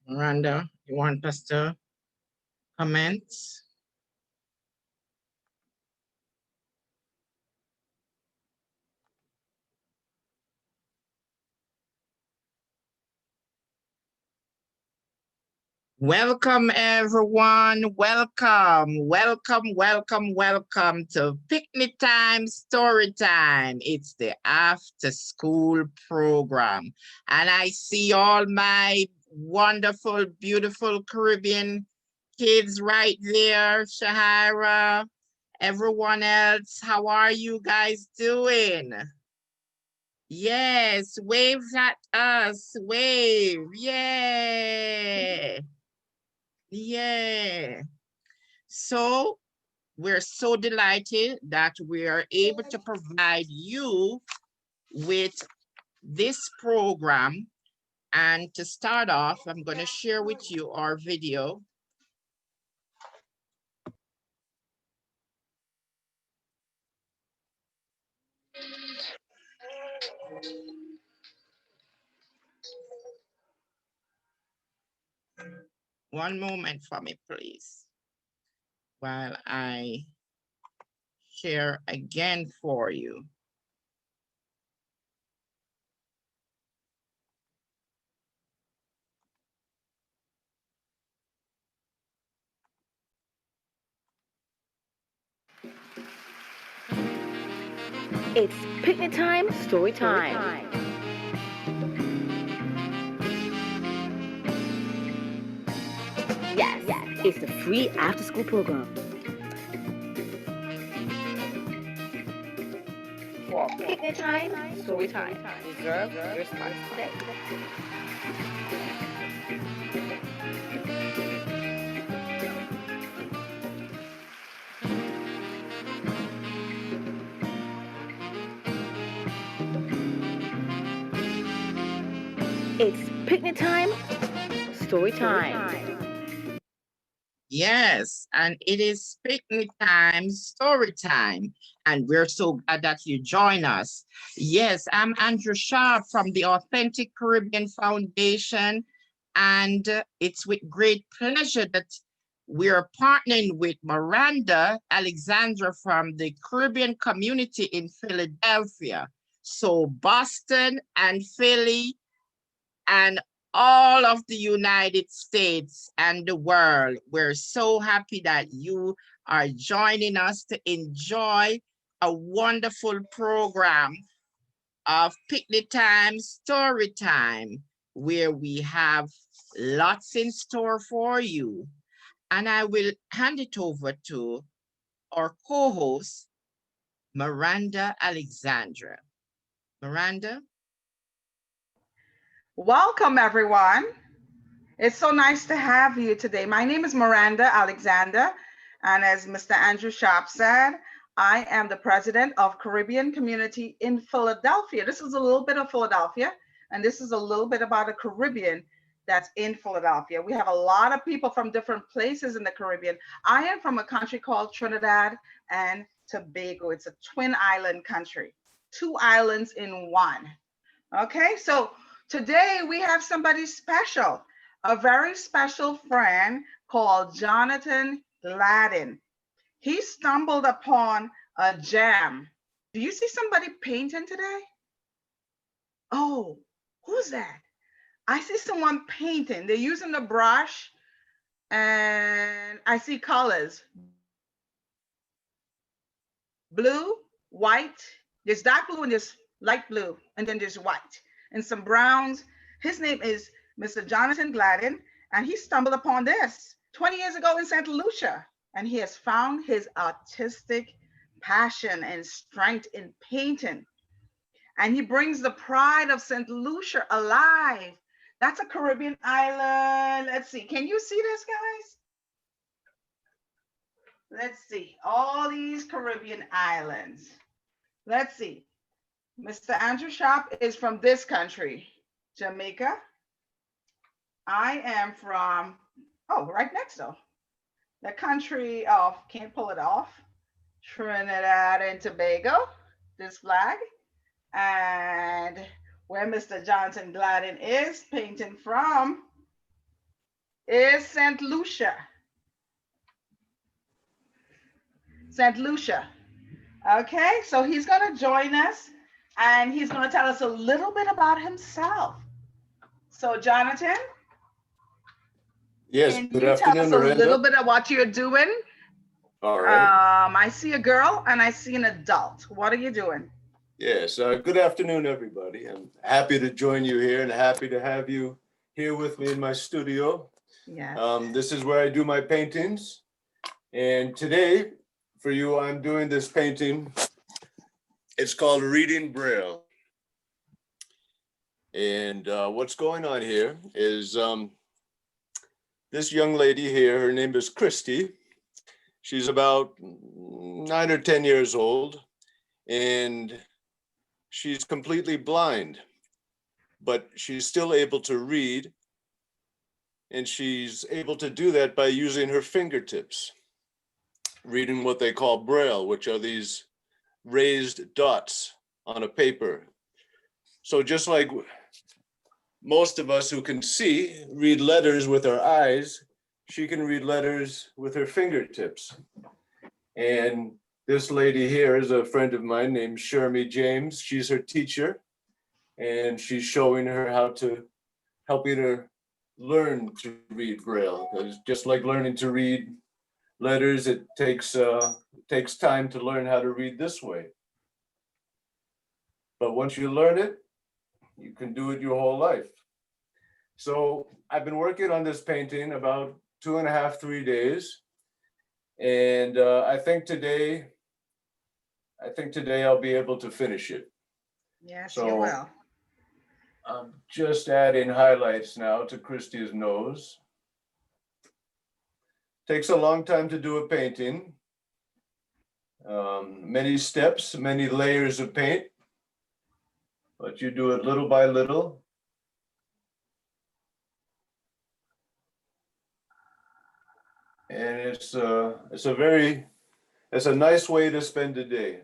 Miranda, you want us to comment? Welcome, everyone. Welcome to Picnic Time, Story Time. It's the after school program. And I see all my wonderful, beautiful Caribbean kids right there. Shahara, everyone else. How are you guys doing? Yes, wave at us. Wave. Yeah. Yeah. So we're so delighted that we are able to provide you with this program. And to start off, I'm going to share with you our video. One moment for me, please, while I share again for you. It's picnic time, story time. Yes, it's the free after school program. For picnic time, story time. Reserve your spot today. It's picnic time, story time. Yes, and it is picnic time, story time, and we're so glad that you join us. Yes, I'm Andrew Sharpe from the Authentic Caribbean Foundation, and it's with great pleasure that we're partnering with Miranda Alexandra from the Caribbean community in Philadelphia. So Boston and Philly and all of the United States and the world. We're so happy that you are joining us to enjoy a wonderful program of Picnic Time, Story Time, where we have lots in store for you. And I will hand it over to our co-host, Miranda Alexandra. Miranda? Welcome, everyone. It's so nice to have you today. My name is Miranda Alexander, and as Mr. Andrew Sharpe said, I am the president of Caribbean Community in Philadelphia. This is a little bit of Philadelphia, and this is a little bit about the Caribbean that's in Philadelphia. We have a lot of people from different places in the Caribbean. I am from a country called Trinidad and Tobago. It's a twin island country, two islands in one. Okay, so today we have somebody special, a very special friend called Jonathan Gladden. He stumbled upon a gem. Do you see somebody painting today? Oh, who's that? I see someone painting. They're using the brush and I see colors. Blue, white, there's dark blue and there's light blue, and then there's white and some browns. His name is Mr. Jonathan Gladden, and he stumbled upon this 20 years ago in Santa Lucia, and he has found his artistic passion and strength in painting. And he brings the pride of St. Lucia alive. That's a Caribbean island. Let's see. Can you see this, guys? Let's see. All these Caribbean islands. Let's see. Mr. Andrew Sharpe is from this country, Jamaica. I am from, oh, right next though. The country of, can't pull it off, Trinidad and Tobago, this flag. And where Mr. Jonathan Gladden is painting from, is St. Lucia. St. Lucia. Okay, so he's going to join us and he's going to tell us a little bit about himself. So, Jonathan, Yes, can good you tell us afternoon, a little Miranda. bit of what you're doing? All right. I see a girl and I see an adult. What are you doing? Yes, good afternoon, everybody. I'm happy to join you here and happy to have you here with me in my studio. Yes. This is where I do my paintings. And today, for you, I'm doing this painting. It's called Reading Braille. And what's going on here is this young lady here, her name is Christy. She's about 9 or 10 years old, and she's completely blind, but she's still able to read, and she's able to do that by using her fingertips, reading what they call Braille, which are these raised dots on a paper. So just like most of us who can see read letters with our eyes, she can read letters with her fingertips. And this lady here is a friend of mine named Sharpe James. She's her teacher, and she's showing her how to helping her learn to read Braille. Because just like learning to read letters, it takes time to learn how to read this way. But once you learn it, you can do it your whole life. So I've been working on this painting about 2.5, 3 days. And I think today I'll be able to finish it. Yes, So, you will. I'm just adding highlights now to Christy's nose. Takes a long time to do a painting. Many steps, many layers of paint, but you do it little by little. And it's a nice way to spend a day.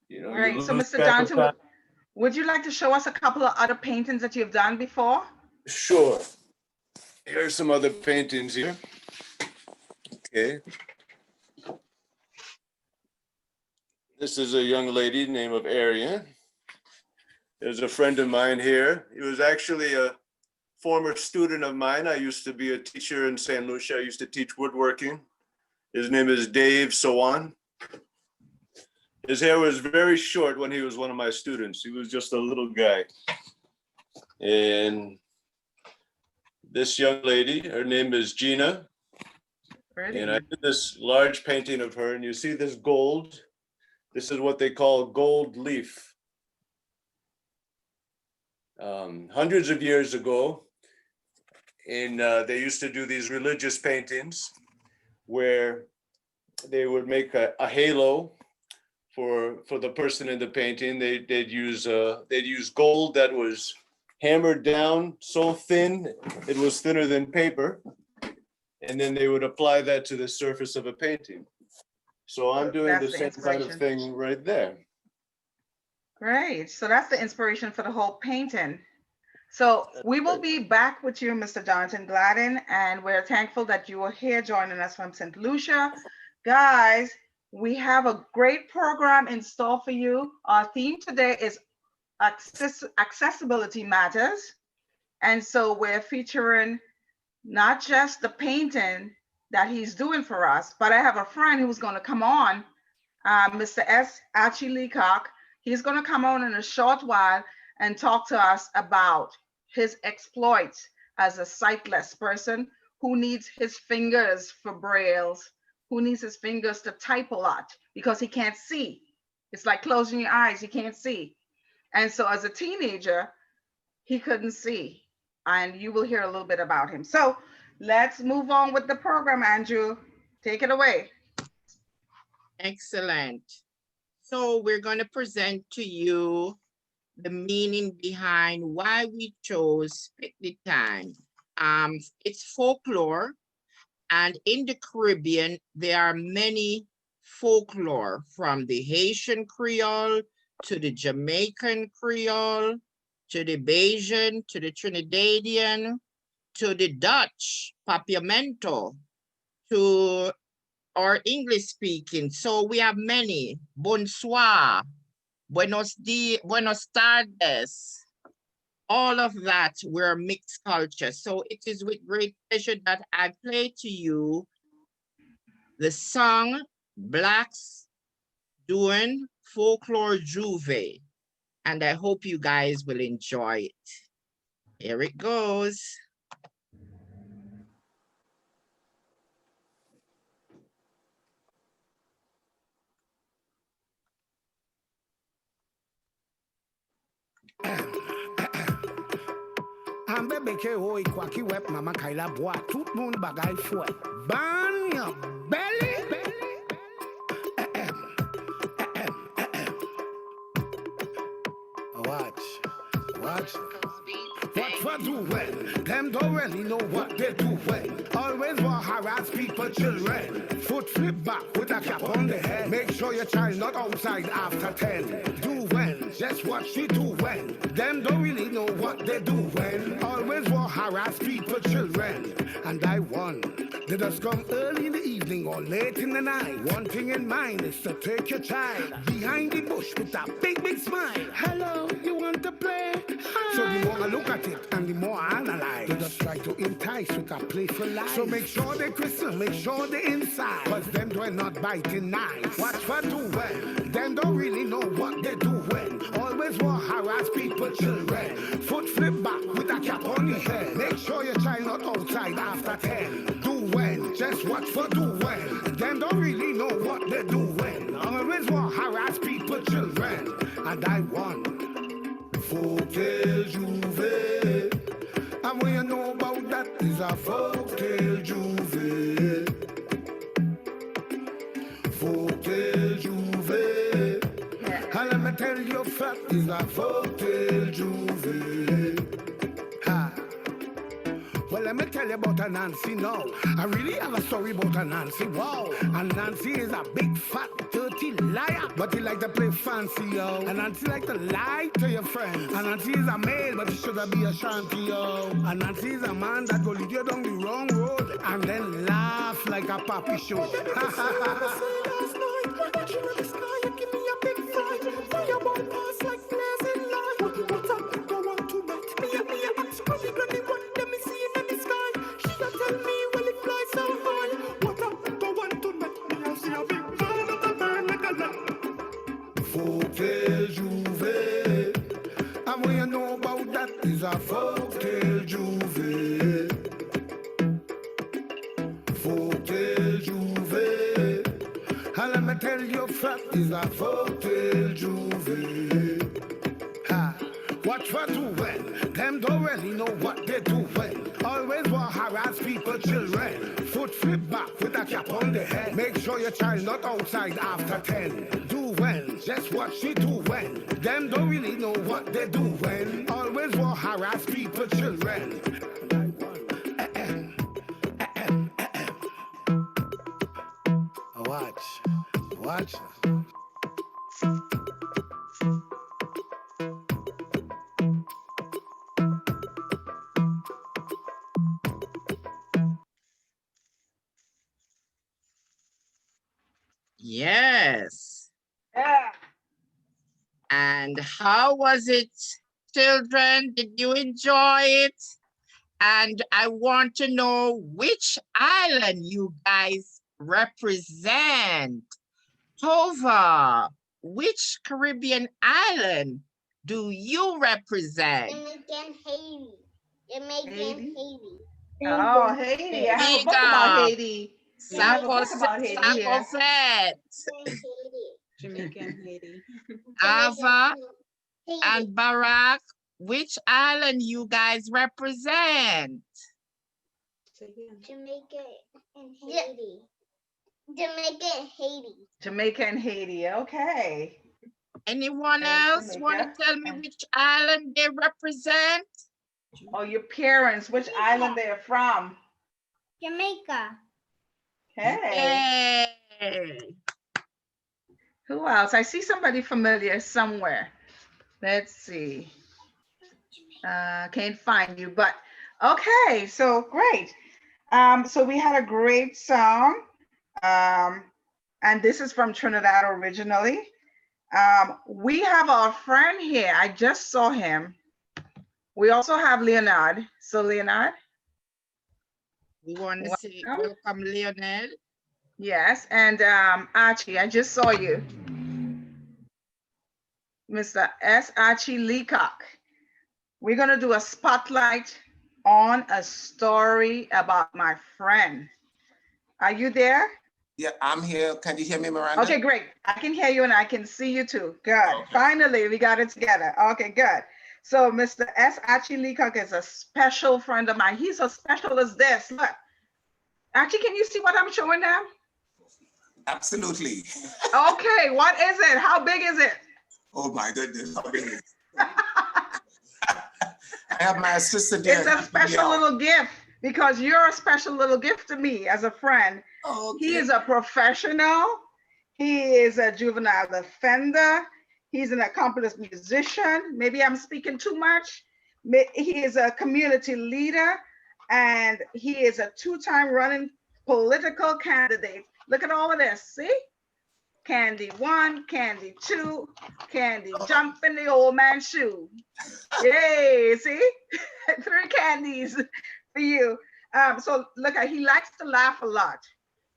You know, Great. you So, lose Mr. track of Johnson, time. would you like to show us a couple of other paintings that you've done before? Sure. Here's some other paintings here. Okay. This is a young lady named of Arian. There's a friend of mine here. He was actually a former student of mine. I used to be a teacher in St. Lucia. I used to teach woodworking. His name is Dave Sawan. His hair was very short when he was one of my students. He was just a little guy. And this young lady, her name is Gina. Pretty. And I did this large painting of her, and you see this gold. This is what they call gold leaf. Hundreds of years ago, they used to do these religious paintings where they would make a halo for the person in the painting. They'd use gold that was hammered down so thin it was thinner than paper, and then they would apply that to the surface of a painting. So I'm doing the same kind of thing right there. Great. So that's the inspiration for the whole painting. So we will be back with you, Mr. Jonathan Gladden, and we're thankful that you are here joining us from St. Lucia. Guys, we have a great program in store for you. Our theme today is accessibility matters. And so we're featuring not just the painting that he's doing for us, but I have a friend who's going to come on, Mr. S. Archie Leacock. He's going to come on in a short while and talk to us about his exploits as a sightless person who needs his fingers for brailles, who needs his fingers to type a lot because he can't see. It's like closing your eyes, you can't see. And so as a teenager, he couldn't see. And you will hear a little bit about him. So let's move on with the program, Andrew. Take it away. Excellent. So we're going to present to you the meaning behind why we chose Pickney time. It's folklore, and in the Caribbean, there are many folklore, from the Haitian Creole to the Jamaican Creole, to the Bajan, to the Trinidadian, to the Dutch, Papiamento, to our English speaking. So we have many. Bonsoir, buenos dias, buenos tardes. All of that, we're mixed culture. So it is with great pleasure that I play to you the song Blaxx, Douen, Folklore Juve. And I hope you guys will enjoy it. Here it goes. Un bébé qui est quoi qui web maman Kaila boit tout le monde bagaille fouet. Ban your belly. Watch. What for do when? Them don't really know what they do when. Always want harass people, children. Foot flip back with a cap on the head. Make sure your child not outside after 10. Do when? Just what she do when. Them don't really know what they do when. Always want harass people, children. And I won. They just come early in the evening or late in the night. One thing in mind is to take your child behind the bush with a big smile. Hello, you want to play? Hi. So the more I look at it and the more I analyze, they just try to entice with a playful lie. So make sure they crystal, make sure they inside. Cause them do not biting nice. Watch for do when. Them don't really know what they do when. Always want harass people, children. Foot flip back with a cap on your head. Make sure your child not outside after 10. Do when, just watch for do when. Them don't really know what they do when. Always want harass people, children. And I won. Folktale Juve. And what you know about that is a folktale Juve. Folktale Juve. And let me tell you, fact is a folktale Juve. Ha. Well, let me tell you about a Nancy now. I really have a story about a Nancy. Wow. And Nancy is a big, fat, dirty liar. But he like to play fancy, yo. And Nancy like to lie to your friends. And Nancy is a male, but he should be a shanty, yo. And Nancy is a man that go lead you down the wrong road and then laugh like a puppy show. Folktale Juve. And what you know about that is a folktale Juve. Folktale Juve. And let me tell you, fact is a folktale Juve. Ha. Watch for do when. Them don't really know what they do when. Always want harass people, children. Foot flip back with a cap on the head. Make sure your child not outside after 10. Do when, just what she do when. Them don't really know what they do when. Always want harass people, children. Watch. Yes. Yeah. And how was it, children? Did you enjoy it? And I want to know which island you guys represent. Tova, which Caribbean island do you represent? Jamaican, Haiti. Jamaican, Haiti. Oh, Haiti. I have a book about Haiti. Saposet. Jamaican, Haiti. Ava and Barack, which island you guys represent? Jamaica and Haiti. Jamaica and Haiti. Jamaica and Haiti. Okay. Anyone else want to tell me which island they represent? Oh, your parents, which island they're from? Jamaica. Okay. Hey. Who else? I see somebody familiar somewhere. Let's see. Can't find you, but Okay, so great. So we had a great song, and this is from Trinidad originally. We have our friend here. I just saw him. We also have Leonard. So Leonard, We want to say welcome. welcome, Leonel. Yes, and Archie, I just saw you. Mr. S. Archie Leacock. We're gonna do a spotlight on a story about my friend. Are you there? Yeah, I'm here. Can you hear me, Miranda? Okay, great. I can hear you and I can see you too. Good. Okay. Finally, we got it together. Okay, good. So Mr. S. Archie Leacock is a special friend of mine. He's as special as this. Look. Archie, can you see what I'm showing them? Absolutely. Okay, what is it? How big is it? Oh my goodness. How big is it? I have my assistant there. It's a special little gift because you're a special little gift to me as a friend. Okay. He is a professional. He is a juvenile offender. He's an accomplished musician. Maybe I'm speaking too much. He is a community leader, and he is a two-time running political candidate. Look at all of this, see? Candy 1, Candy 2, Candy jump in the old man's shoe. Yay, see? 3 candies for you. So look, he likes to laugh a lot.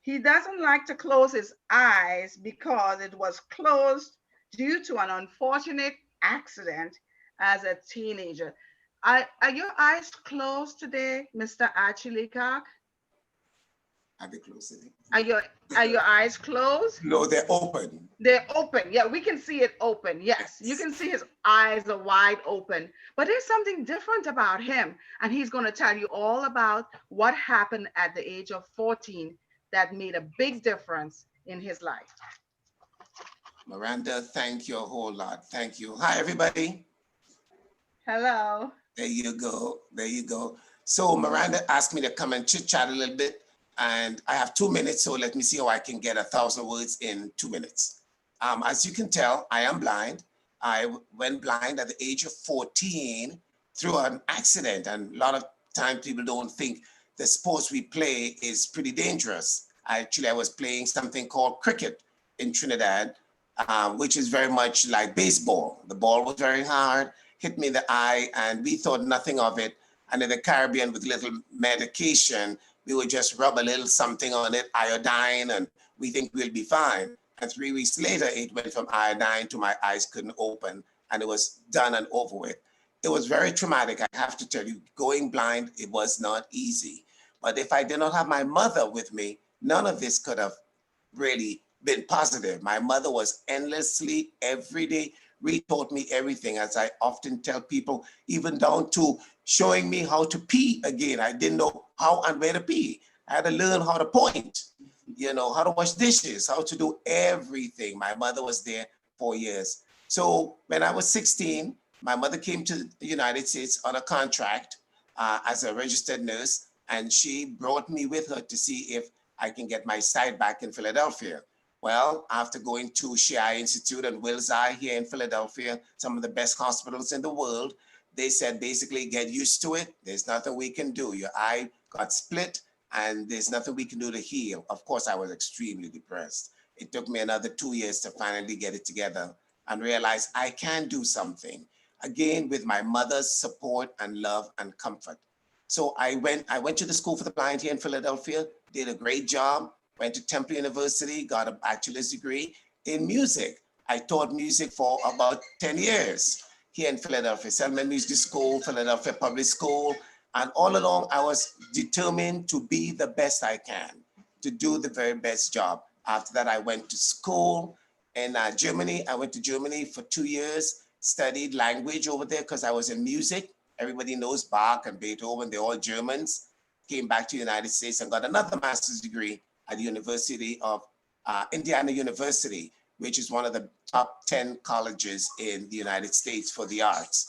He doesn't like to close his eyes because it was closed due to an unfortunate accident as a teenager. Are your eyes closed today, Mr. Archie Leacock? Are they closed today? Are your eyes closed? No, they're open. They're open. Yeah, we can see it open. Yes, you can see his eyes are wide open. But there's something different about him. And he's going to tell you all about what happened at the age of 14 that made a big difference in his life. Miranda, thank you a whole lot. Thank you. Hi, everybody. Hello. There you go. There you go. So Miranda asked me to come and chit chat a little bit. And I have 2 minutes, so let me see how I can get 1,000 words in 2 minutes. As you can tell, I am blind. I went blind at the age of 14 through an accident. And a lot of times people don't think the sports we play is pretty dangerous. I was playing something called cricket in Trinidad, which is very much like baseball. The ball was very hard, hit me in the eye, and we thought nothing of it. And in the Caribbean, with little medication, we would just rub a little something on it, iodine, and we think we'll be fine. And 3 weeks later, it went from iodine to my eyes couldn't open, and it was done and over with. It was very traumatic, I have to tell you. Going blind, it was not easy. But if I did not have my mother with me, none of this could have really been positive. My mother was endlessly, every day, retaught me everything, as I often tell people, even down to showing me how to pee again. I didn't know how and where to pee. I had to learn how to point, how to wash dishes, how to do everything. My mother was there 4 years. So when I was 16, my mother came to the United States on a contract as a registered nurse, and she brought me with her to see if I can get my sight back in Philadelphia. Well, after going to Shea Institute and Wills Eye here in Philadelphia, some of the best hospitals in the world, they said, basically, get used to it. There's nothing we can do. Your eye got split and there's nothing we can do to heal. Of course, I was extremely depressed. It took me another 2 years to finally get it together and realize I can do something. Again, with my mother's support and love and comfort. So I went to the School for the Blind here in Philadelphia, did a great job, went to Temple University, got a bachelor's degree in music. I taught music for about 10 years here in Philadelphia, Selman Music School, Philadelphia Public School. And all along, I was determined to be the best I can, to do the very best job. After that, I went to school in Germany. I went to Germany for 2 years, studied language over there because I was in music. Everybody knows Bach and Beethoven, they're all Germans. Came back to the United States and got another master's degree at the University of Indiana University, which is one of the top 10 colleges in the United States for the arts.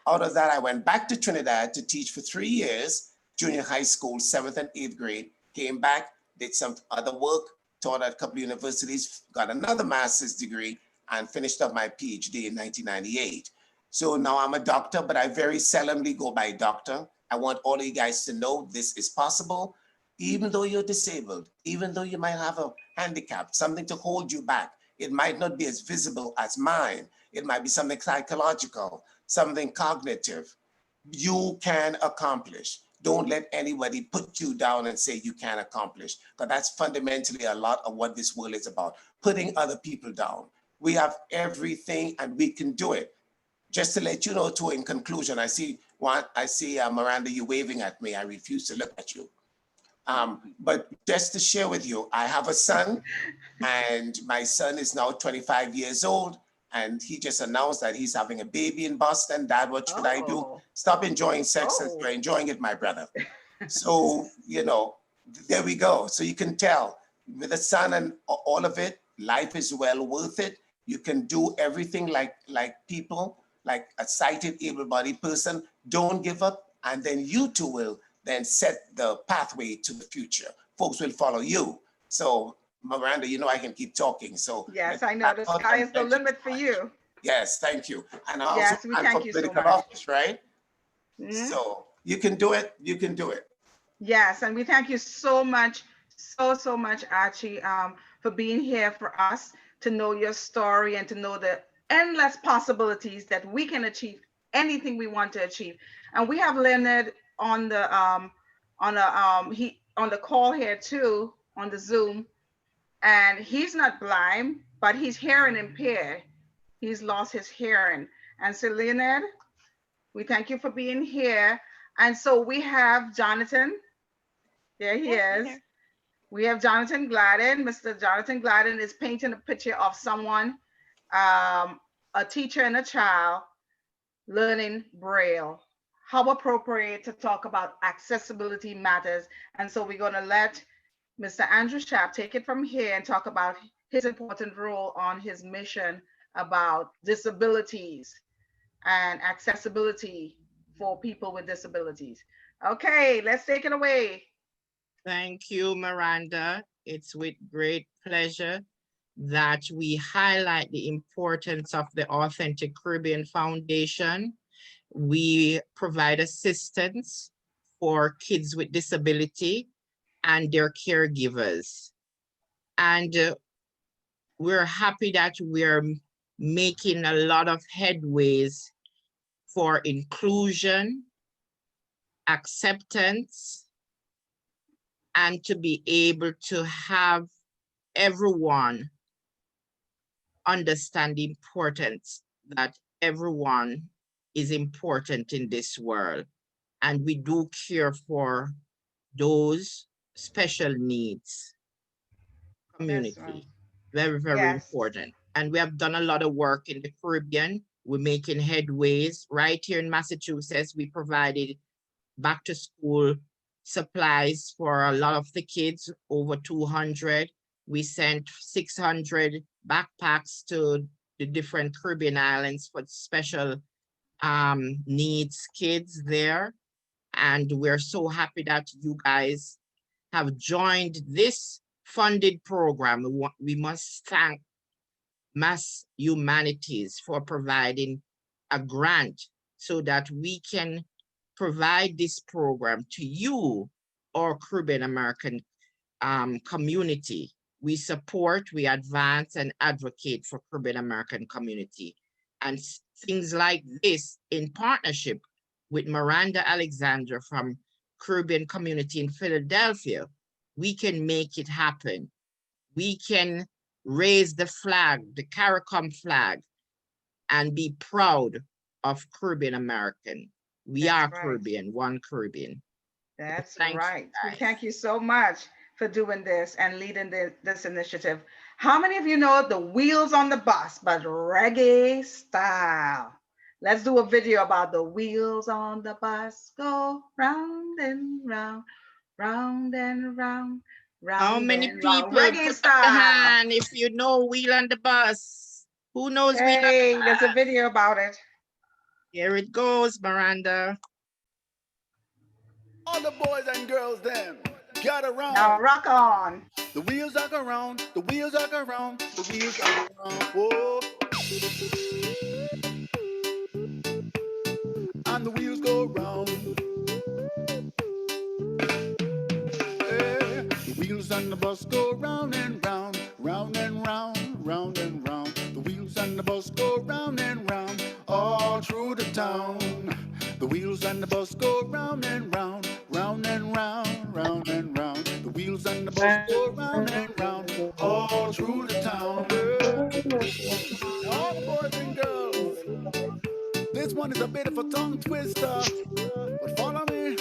Out of that, I went back to Trinidad to teach for 3 years, junior high school, 7th and 8th grade, came back, did some other work, taught at a couple of universities, got another master's degree, and finished up my PhD in 1998. So now I'm a doctor, but I very seldomly go by doctor. I want all of you guys to know this is possible, even though you're disabled, even though you might have a handicap, something to hold you back. It might not be as visible as mine. It might be something psychological, something cognitive. You can accomplish. Don't let anybody put you down and say you can't accomplish, because that's fundamentally a lot of what this world is about, putting other people down. We have everything and we can do it. Just to let you know too, in conclusion, I see Miranda, you waving at me. I refuse to look at you. But just to share with you, I have a son, and my son is now 25 years old, and he just announced that he's having a baby in Boston. Dad, what should I do? Stop enjoying sex as you're enjoying it, my brother. So, you know, there we go. So you can tell with a son and all of it, life is well worth it. You can do everything like people, like a sighted, able-bodied person. Don't give up, and then you too will then set the pathway to the future. Folks will follow you. So Miranda, you know I can keep talking. So yes, I know the sky is the limit for you. Yes, thank you. And I yes, also we thank you so much. Office, right? So you can do it. You can do it. Yes, and we thank you so much, so much, Archie, for being here for us to know your story and to know the endless possibilities that we can achieve anything we want to achieve. And we have Leonard on the call here too, on the Zoom, and he's not blind, but he's hearing impaired. He's lost his hearing. And so Leonard, we thank you for being here. And so we have Jonathan. There he is. We have Jonathan Gladden. Mr. Jonathan Gladden is painting a picture of someone, a teacher and a child learning Braille. How appropriate to talk about accessibility matters. And so we're going to let Mr. Andrew Sharpe take it from here and talk about his important role on his mission about disabilities and accessibility for people with disabilities. Okay, let's take it away. Thank you, Miranda. It's with great pleasure that we highlight the importance of the Authentic Caribbean Foundation. We provide assistance for kids with disability and their caregivers. And we're happy that we're making a lot of headways for inclusion, acceptance, and to be able to have everyone understand the importance that everyone is important in this world. And we do care for those special needs community. Right. Very, very important. And we have done a lot of work in the Caribbean. We're making headways. Right here in Massachusetts, we provided back to school supplies for a lot of the kids, over 200. We sent 600 backpacks to the different Caribbean islands for special needs kids there. And we're so happy that you guys have joined this funded program. We must thank Mass Humanities for providing a grant so that we can provide this program to you, our Caribbean American community. We support, we advance and advocate for Caribbean American community. And things like this in partnership with Miranda Alexander from Caribbean community in Philadelphia, we can make it happen. We can raise the flag, the CARICOM flag, and be proud of Caribbean American. We are right. Caribbean, one Caribbean. That's right. We thank you so much for doing this and leading this initiative. How many of you know the wheels on the bus, but reggae style? Let's do a video about the wheels on the bus go round and round, round and round. How many people put up your hand if you know wheel on the bus? Who knows wheel on the bus? There's a video about it. Here it goes, Miranda. All the boys and girls then gather around. Now rock on. The wheels are around, the wheels are around, the wheels are around. Whoa. And the wheels go round. wheels on the bus go round and round, round and round, round and round. The wheels on the bus go round and round, all through the town. The wheels on the bus go round and round, round and round, round and round. The wheels on the bus go round and round, all through the town. All the boys and girls, this one is a bit of a tongue twister, but follow me,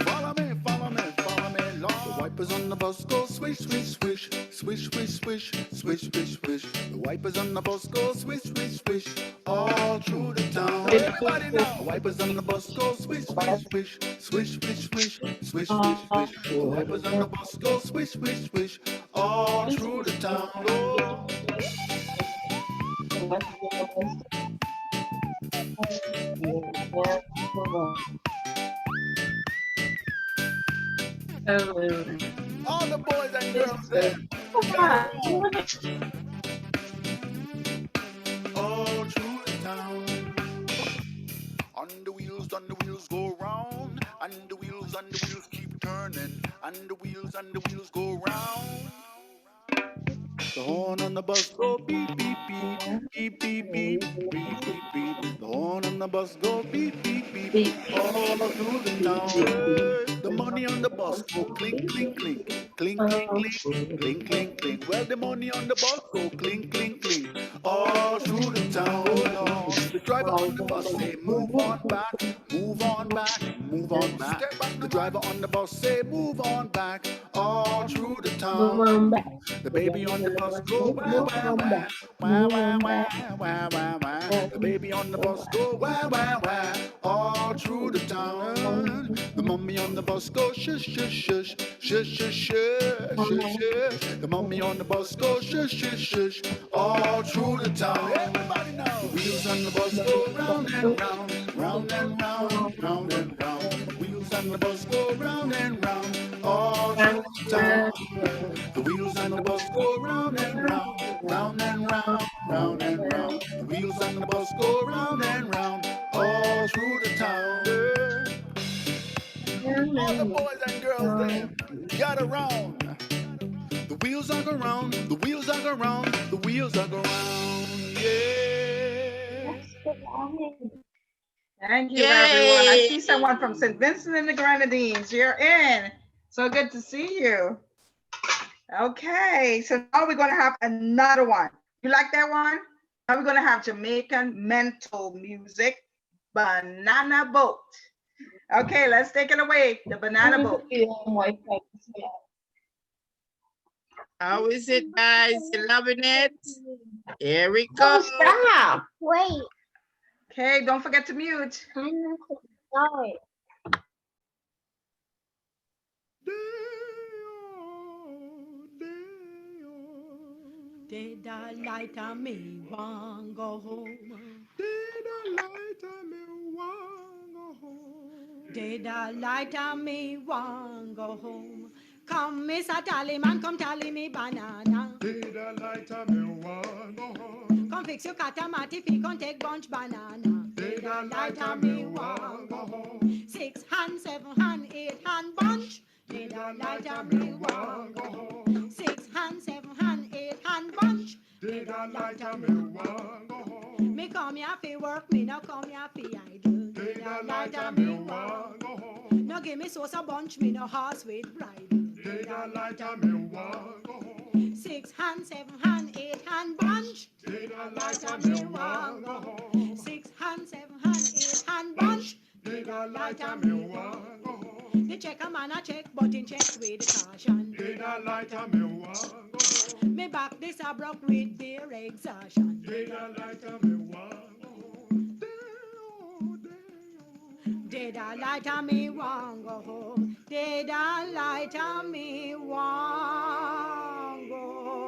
follow me, follow me, follow me along. The wipers on the bus go swish, swish, swish, swish, swish, swish, swish, swish, swish. The wipers on the bus go swish, swish, swish, all through the town. Everybody know. The wipers on the bus go swish, swish, swish, swish, swish, swish, swish, swish, swish. The wipers on the bus go swish, swish, swish, all through the town. Oh. All the boys and girls there. All through the town. On the wheels go round. And the wheels keep turning. And the wheels go round. The horn on the bus go beep, beep, beep, beep, beep, beep, beep, beep, beep. The horn on the bus go beep, beep, beep, beep, all through the town. Hey, the money on the bus go clink, clink, clink, clink, clink, clink, clink, clink, clink. Well, the money on the bus go clink, clink, clink, all through the town. Oh, no. The driver on the bus say, move on back, move on back, move on back. The driver on the bus say, move on back, all through the town. The baby on the bus go wah, wah, wah, wah, wah, wah, wah, wah, wah. The baby on the bus go wah, wah, wah, all through the town. The mommy on the bus go shush, shush, shush, shush, shush, shush, shush, shush. The mommy on the bus go shush, shush, shush, all through the town. Everybody know. The wheels on the bus go round and round, round and round, round and round. The wheels on the bus go round and round, all through the town. The wheels on the bus go round and round, round and round, round and round. The wheels on the bus go round and round, all through the town. All the boys and girls there, gather round. The wheels are go round, the wheels are go round, the wheels are go round. Yeah. Thank you, everyone. I see someone from St. Vincent and the Grenadines. You're in. So good to see you. Okay, so now we're going to have another one. You like that one? Now we're going to have Jamaican Mento music, Banana Boat. Okay, let's take it away, the Banana Boat. How is it, guys? You loving it? Here we go. Oh, stop. Wait. Okay, don't forget to mute. Sorry. Did the light on me want go home? Did the light on me want go home? Did the light on me want go home? Come, Mr. Tallyman, come tally me banana. Did the light on me want go home? Come fix your catamati if you can take bunch banana. Did the light on me want go home? 6 hand, 7 hand, 8 hand bunch. Did the light on me want go home? 6 hand, 7 hand, 8 hand bunch. Did the light on me want go home? Me come here fi work, me no come here fi idle. Did the light on me want go home? No give me sauce a bunch, me no horse with bridle. Did the light on me want go home? 6 hand, 7 hand, 8 hand bunch. Did the light on me want go home? 6 hand, 7 hand, 8 hand bunch. Did the light on me want go home? The checker man a check, but in check with the caution. Did the light on me want go home? Me back this a broke with their exhaustion. Did the light on me want go home? Did the light on me want go home? Did the light on me want go home?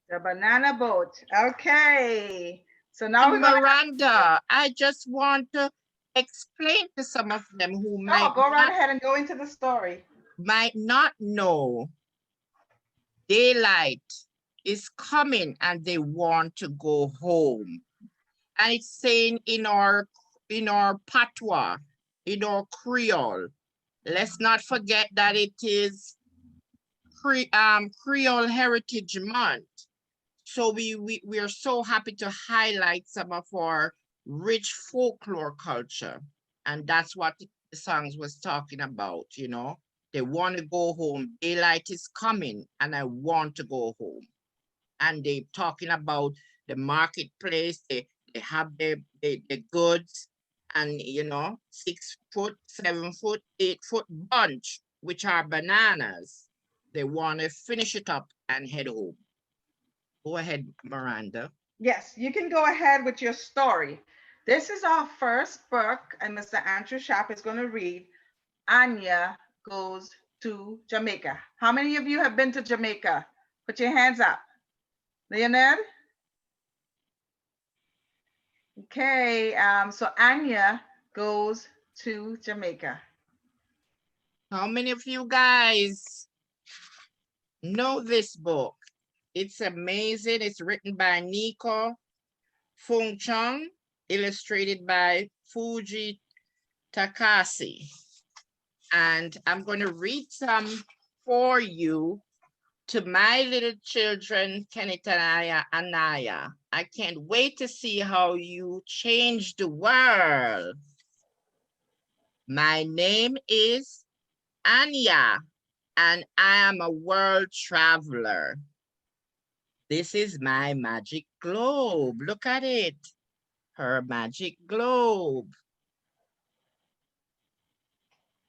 The Banana Boat. Okay. So now we're going Miranda, I just want to explain to some of them who to go right ahead and go into the story. might not know daylight is coming and they want to go home. And it's saying in our patois, in our Creole. Let's not forget that it is Creole Heritage Month. So we are so happy to highlight some of our rich folklore culture. And that's what the songs was talking about, you know. They want to go home. Daylight is coming and I want to go home. And they talking about the marketplace. They have the goods and, you know, 6 foot, 7 foot, 8 foot bunch, which are bananas. They want to finish it up and head home. Go ahead, Miranda. Yes, you can go ahead with your story. This is our first book, and Mr. Andrew Sharpe is going to read Anya Goes to Jamaica. How many of you have been to Jamaica? Put your hands up. Leonard? Okay, so Anya Goes to Jamaica. How many of you guys know this book? It's amazing. It's written by Nico Fung Chung, illustrated by Fuji Takasi. And I'm going to read some for you to my little children, Kenneth and Anaya. I can't wait to see how you change the world. My name is Anya, and I am a world traveler. This is my magic globe. Look at it. Her magic globe.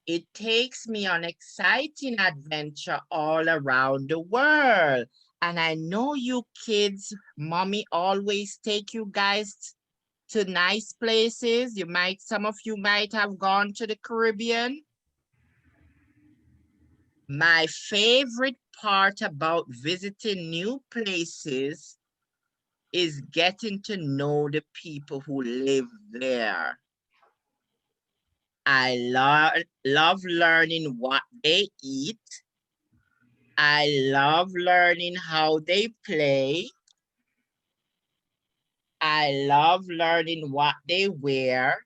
It takes me on exciting adventure all around the world. And I know you kids, mommy always take you guys to nice places. Some of you might have gone to the Caribbean. My favorite part about visiting new places is getting to know the people who live there. I love learning what they eat. I love learning how they play. I love learning what they wear.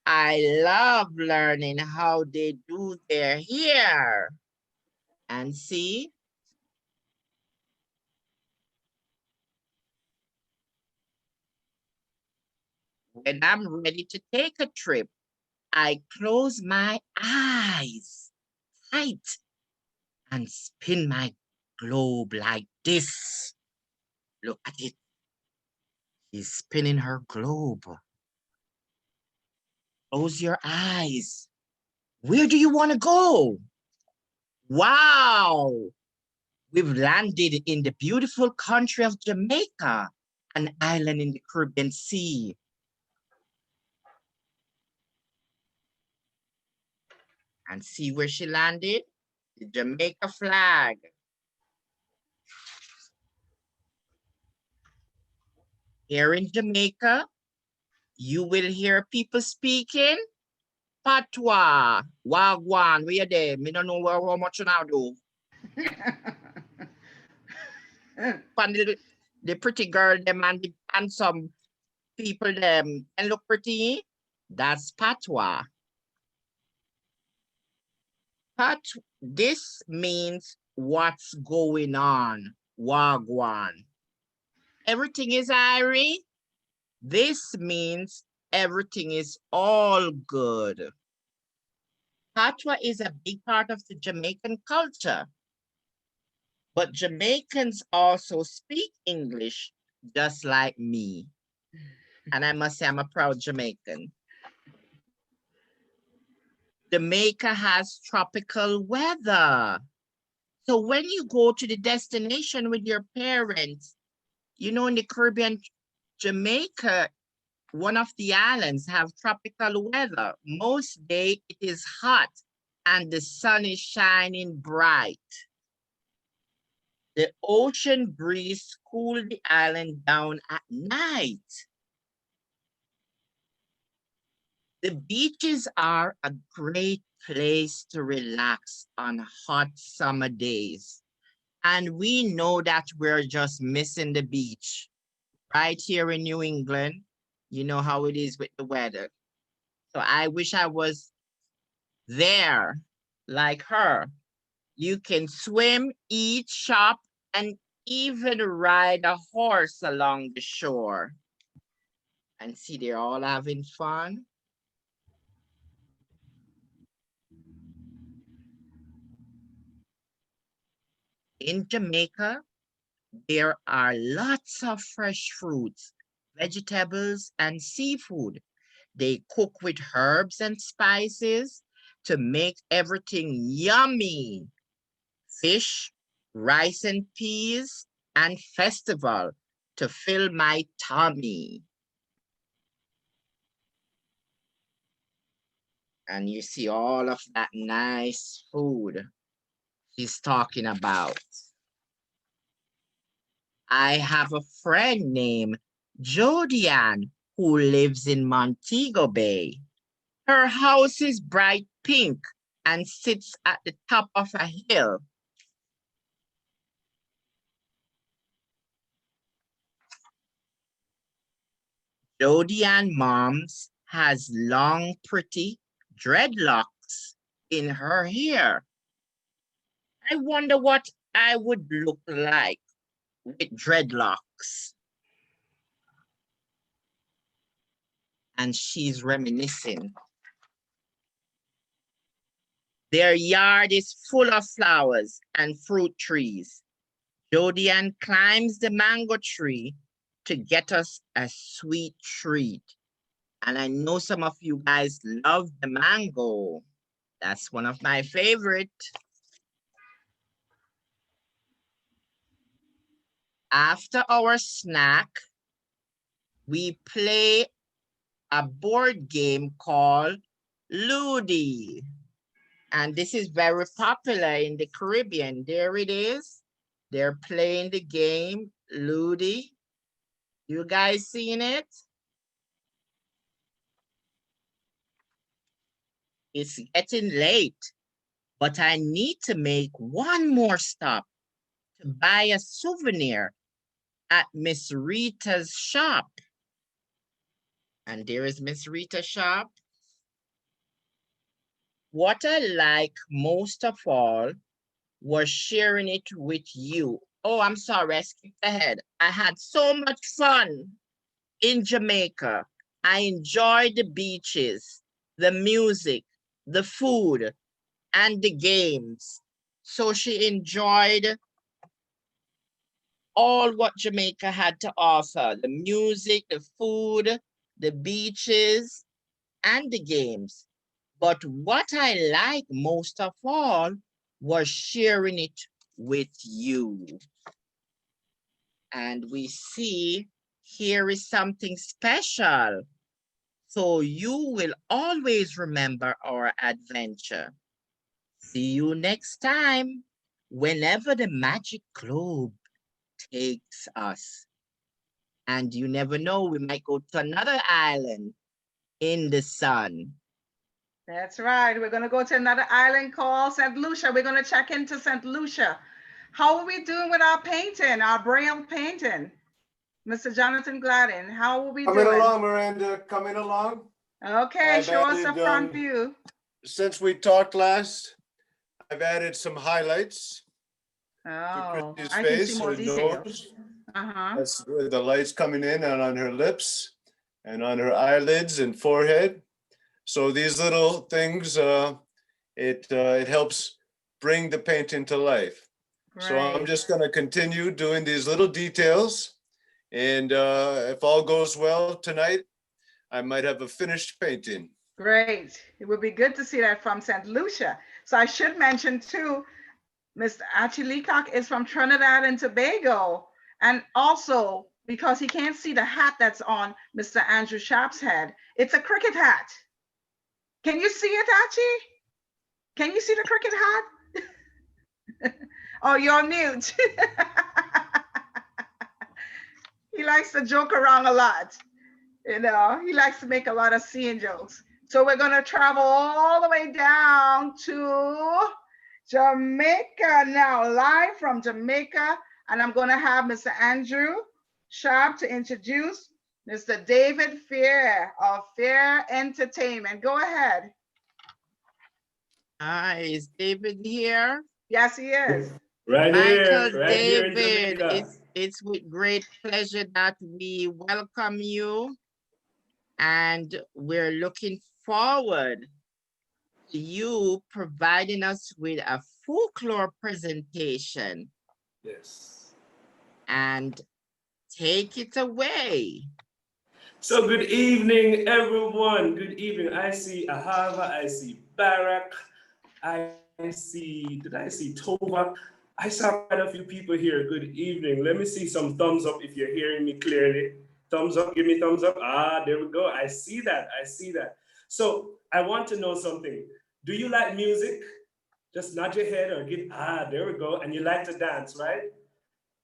I love learning how they do their hair. And see, when I'm ready to take a trip, I close my eyes tight and spin my globe like this. Look at it. She's spinning her globe. Close your eyes. Where do you want to go? Wow! We've landed in the beautiful country of Jamaica, an island in the Caribbean Sea. And see where she landed? The Jamaica flag. Here in Jamaica, you will hear people speaking patois, wagwan, where you there? Me don't know how much you now do. The pretty girl, them and the handsome people, them, and look pretty. That's patois. This means what's going on, wagwan. Everything is airy. This means everything is all good. Patois is a big part of the Jamaican culture. But Jamaicans also speak English just like me. And I must say I'm a proud Jamaican. Jamaica has tropical weather. So when you go to the destination with your parents, you know, in the Caribbean, Jamaica, one of the islands have tropical weather. Most day it is hot and the sun is shining bright. The ocean breeze cool the island down at night. The beaches are a great place to relax on hot summer days. And we know that we're just missing the beach. Right here in New England, you know how it is with the weather. So I wish I was there like her. You can swim, eat, shop, and even ride a horse along the shore. And see, they're all having fun. In Jamaica, there are lots of fresh fruits, vegetables, and seafood. They cook with herbs and spices to make everything yummy. Fish, rice and peas, and festival to fill my tummy. And you see all of that nice food he's talking about. I have a friend named Jodian who lives in Montego Bay. Her house is bright pink and sits at the top of a hill. Jodian moms has long, pretty dreadlocks in her hair. I wonder what I would look like with dreadlocks. And she's reminiscing. Their yard is full of flowers and fruit trees. Jodian climbs the mango tree to get us a sweet treat. And I know some of you guys love the mango. That's one of my favorite. After our snack, we play a board game called Ludi. And this is very popular in the Caribbean. There it is. They're playing the game Ludi. You guys seen it? It's getting late, but I need to make one more stop to buy a souvenir at Miss Rita's shop. And there is Miss Rita's shop. What I like most of all was sharing it with you. Oh, I'm sorry, I skipped ahead. I had so much fun in Jamaica. I enjoyed the beaches, the music, the food, and the games. So she enjoyed all what Jamaica had to offer, the music, the food, the beaches, and the games. But what I like most of all was sharing it with you. And we see here is something special. So you will always remember our adventure. See you next time, whenever the magic globe takes us. And you never know, we might go to another island in the sun. That's right. We're going to go to another island called St. Lucia. We're going to check into St. Lucia. How are we doing with our painting, our Braille painting? Mr. Jonathan Gladden, how are we doing? Coming along, Miranda, coming along. Okay, show us a front view. Since we talked last, I've added some highlights. Oh, to Christy's I face, can see more her details. nose. Uh-huh. That's where the light's coming in, and on her lips and on her eyelids and forehead. So these little things, it helps bring the painting to life. Right. So I'm just going to continue doing these little details. And if all goes well tonight, I might have a finished painting. Great. It would be good to see that from St. Lucia. So I should mention too, Mr. Archie Leacock is from Trinidad and Tobago. And also, because he can't see the hat that's on Mr. Andrew Sharpe's head, it's a cricket hat. Can you see it, Archie? Can you see the cricket hat? Oh, you're mute. He likes to joke around a lot. You know, he likes to make a lot of seeing jokes. So we're going to travel all the way down to Jamaica now, live from Jamaica. And I'm going to have Mr. Andrew Sharpe to introduce Mr. David Fear of Fear Entertainment. Go ahead. Hi, is David here? Yes, he is. Right Michael here, right here in David, Jamaica. it's with great pleasure that we welcome you, and we're looking forward to you providing us with a folklore presentation. Yes. And take it away. So good evening, everyone. Good evening. I see Ahava, I see Barak, I see, did I see Tova? I saw quite a few people here. Good evening. Let me see some thumbs up if you're hearing me clearly. Thumbs up, give me thumbs up. Ah, there we go. I see that, I see that. So I want to know something. Do you like music? Just nod your head or give, there we go. And you like to dance, right?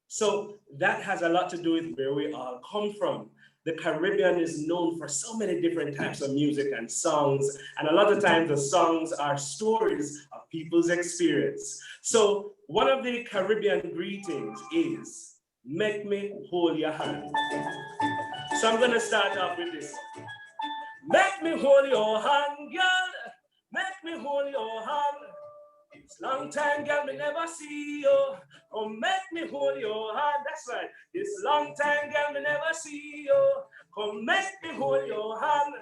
So that has a lot to do with where we all come from. The Caribbean is known for so many different types of music and songs. And a lot of times the songs are stories of people's experience. So one of the Caribbean greetings is, make me hold your hand. So I'm gonna start off with this. Make me hold your hand, girl. Make me hold your hand. It's long time, girl, me never see you. Oh, make me hold your hand. That's right. It's long time, girl, me never see you. Come make me hold your hand.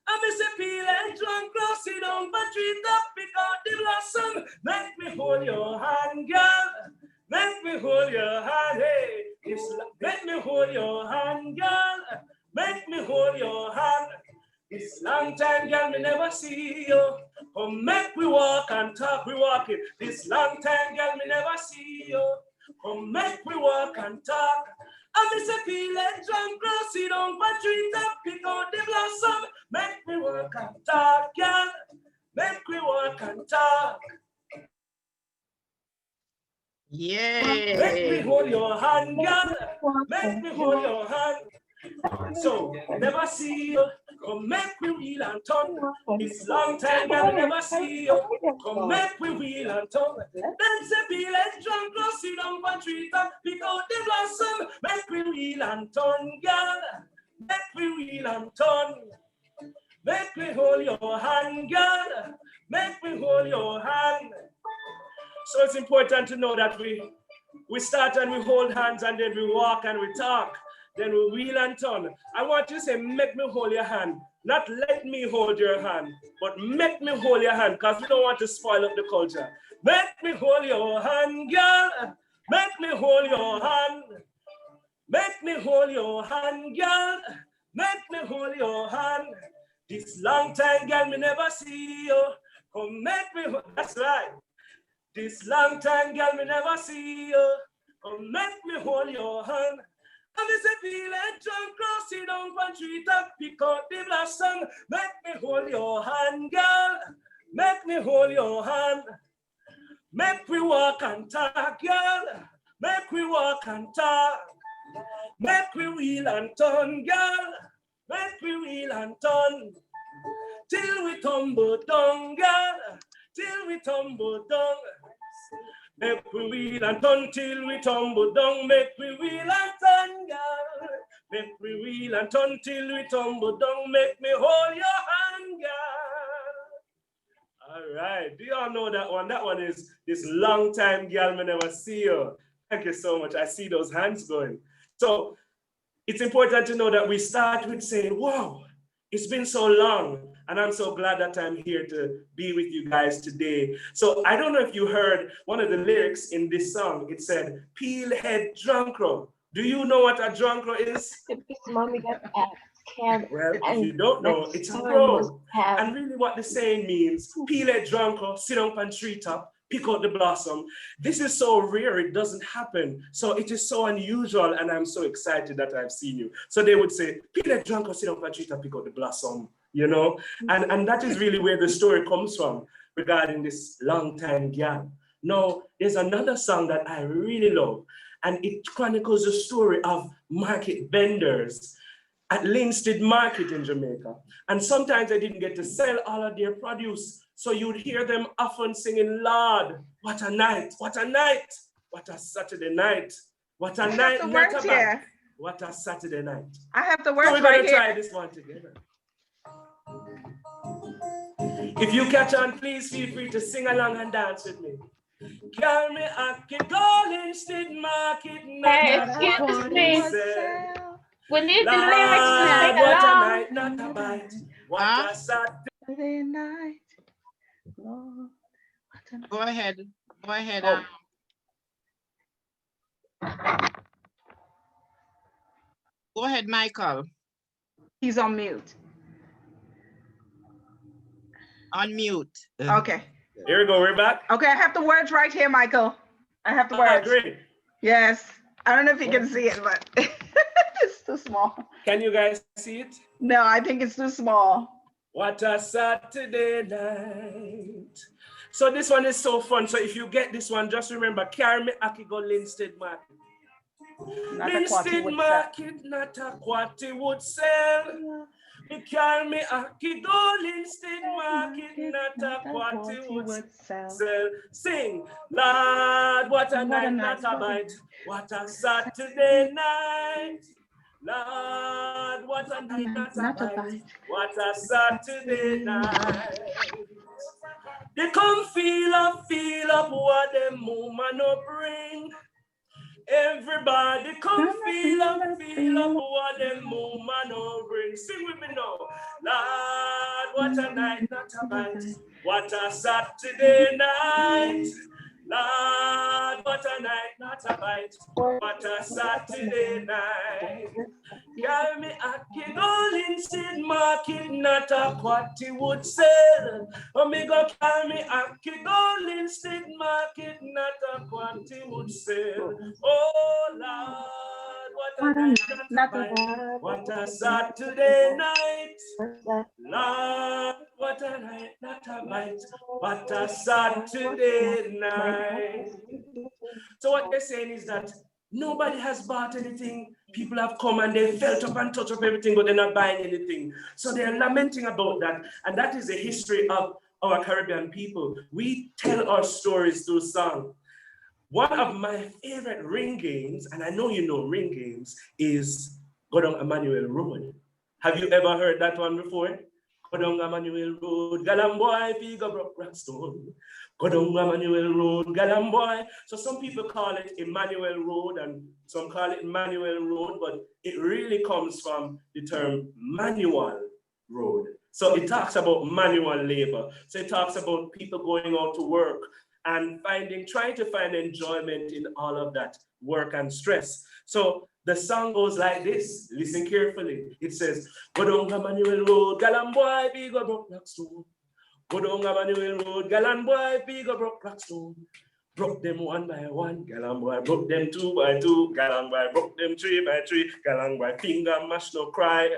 I miss a peel and drunk, cross it down, but treat up, pick out the blossom. Make me hold your hand, girl. Make me hold your hand, hey. Make me hold your hand, girl. Make me hold your hand. It's long time, girl, me never see you. Come make we walk and talk, we walk it. This long time, girl, me never see you. Come make we walk and talk. I miss a feel and drunk, cross it on, but treat up, pick out the blossom. Make me walk and talk, girl. Make we walk and talk. Yay! Make me hold your hand, girl. Make me hold your hand. So, never see you. Come make we wheel and turn. It's long time, girl, never see you. Come make we wheel and turn. Then say, be let drunk, go sit down, but treat up, pick out the blossom. Make we wheel and turn, girl. Make we wheel and turn. Make me hold your hand, girl. Make me hold your hand. So it's important to know that we start and we hold hands and then we walk and we talk. Then we wheel and turn. I want you to say, make me hold your hand. Not let me hold your hand, but make me hold your hand, because we don't want to spoil up the culture. Make me hold your hand, girl. Make me hold your hand. Make me hold your hand, girl. Make me hold your hand. This long time, girl, me never see you. Come make me, that's right. This long time, girl, me never see you. Come make me hold your hand. And me say, feel like drunk, cross it down, and treat up, pick out the blossom. Make me hold your hand, girl. Make me hold your hand. Make we walk and talk, girl. Make we walk and talk. Make we wheel and turn, girl. Make we wheel and turn. Till we tumble down, girl. Till we tumble down. Make we wheel and turn till we tumble down. Make we wheel and turn, girl. Make we wheel and turn till we tumble down. Make me hold your hand, girl. All right. Do y'all know that one? That one is this long time, girl, me never see you. Thank you so much. I see those hands going. So it's important to know that we start with saying, wow, it's been so long. And I'm so glad that I'm here to be with you guys today. So I don't know if you heard one of the lyrics in this song. It said, peel head drunkro. Do you know what a drunkro is? Well, if you don't know, it's a crow. And really what the saying means, peel head drunkro, sit up and tree top, pick out the blossom. This is so rare, it doesn't happen. So it is so unusual, and I'm so excited that I've seen you. So they would say, peel head drunkro, sit up and tree top, pick out the blossom. You know, and that is really where the story comes from regarding this long time gap. Now, there's another song that I really love, and it chronicles the story of market vendors at Linstead Market in Jamaica. And sometimes they didn't get to sell all of their produce, so you'd hear them often singing, Lord, what a night, what a night, what a Saturday night, what a night, not a bad. what a Saturday night. I have the So words we're gonna right here. try this one together. If you catch on, please feel free to sing along and dance with me. Carry me a kid, go instead, market, Hey, not a excuse me. Sell. We need the Lord, lyrics to sing what a along. night, not a bite. What a Saturday. Saturday night. Lord, what a night. Go ahead. Go ahead. Oh. Go ahead, Michael. He's on mute. Unmute. Okay. Here we go, we're back. Okay, I have the words right here, Michael. I have the words. Great. Yes. I don't know if you can see it, but it's too small. Can you guys see it? No, I think it's too small. What a Saturday night. So this one is so fun. So if you get this one, just remember, carry me Akigo Linstead Market. Not a quality Linstead would Market, not a quality would sell. Me carry me Akigo Linstead Market, not a quality would sell. Sing, Lord, what a night, not a bite. What a Saturday night. Lord, what a night, not a bite. What a Saturday night. They come feel up what them woman no bring. Everybody come feel up what them woman no bring. Sing with me now. Lord, what a night, not a bite. What a Saturday night. Lord, what a night, not a bite. What a Saturday night. Carry me a kid all instead market, not a quatty would sell. Oh, me go carry me a kid all instead market, not a quatty would sell. Oh, Lord, what a night, not a bite. What a Saturday night. Lord, what a night, not a bite. What a Saturday night. So what they're saying is that nobody has bought anything. People have come and they felt up and touched up everything, but they're not buying anything. So they're lamenting about that. And that is the history of our Caribbean people. We tell our stories through song. One of my favorite ring games, and I know you know ring games, is Go Down Emmanuel Road. Have you ever heard that one before? Go down Emmanuel Road, Galam boy, Figo broke Rockstone. Go down Emmanuel Road, Galam boy. So some people call it Emmanuel Road and some call it Manuel Road, but it really comes from the term manual road. So it talks about manual labor. So it talks about people going out to work and trying to find enjoyment in all of that work and stress. So the song goes like this. Listen carefully. It says, go down Emmanuel Road, Galan boy, big broke Blackstone. Go down Emmanuel Road, Galan boy, big broke Blackstone. Broke them one by one, Galan boy, broke them two by two, Galan boy, broke them three by three, Galan boy, finger mash no cry.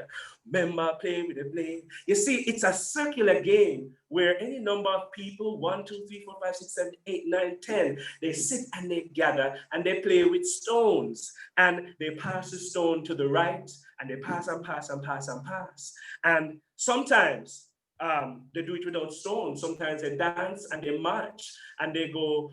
Member play with the play. You see, it's a circular game where any number of people, 1, 2, 3, 4, 5, 6, 7, 8, 9, 10, they sit and they gather and they play with stones and they pass the stone to the right and they pass and pass and pass and pass. And sometimes they do it without stones. Sometimes they dance and they march and they go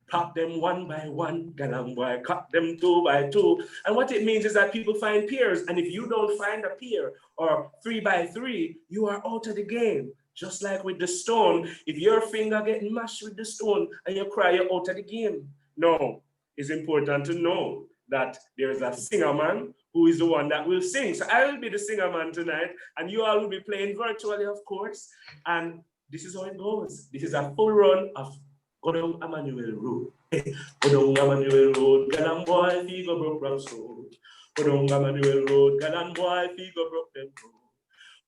pop them one by one, galang boy, cut them two by two. And what it means is that people find peers. And if you don't find a peer or 3 by 3, you are out of the game. Just like with the stone, if your finger getting mashed with the stone and you cry, you're out of the game. No, it's important to know that there is a singer man who is the one that will sing. So I will be the singer man tonight and you all will be playing virtually, of course. And this is how it goes. This is a full run of Go down Emmanuel Road. Go down Emmanuel Road, Galan boy, Figo broke Blackstone. Go down Emmanuel Road, Galan boy, Figo broke them.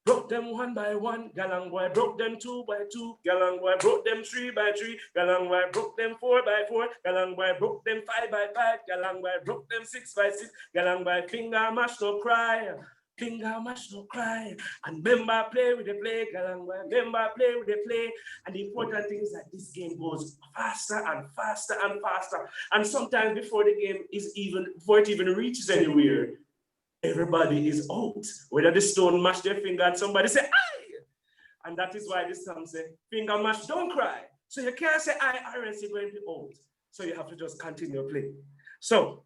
Broke them one by one, Galang boy, broke them 2 by 2, Galang boy, broke them 3 by 3, Galang boy, broke them 4 by 4, Galang boy, broke them 5 by 5, Galang boy, broke them 6 by 6, Galang boy, finger mash no cry. Finger mash no cry, and member play with the play, member play with the play. And the important thing is that this game goes faster and faster and faster. And sometimes before the game before it even reaches anywhere, everybody is out. Whether the stone mash their finger and somebody say, aye. And that is why this song say, finger mash, don't cry. So you can't say aye or else you're going to be out. So you have to just continue playing. So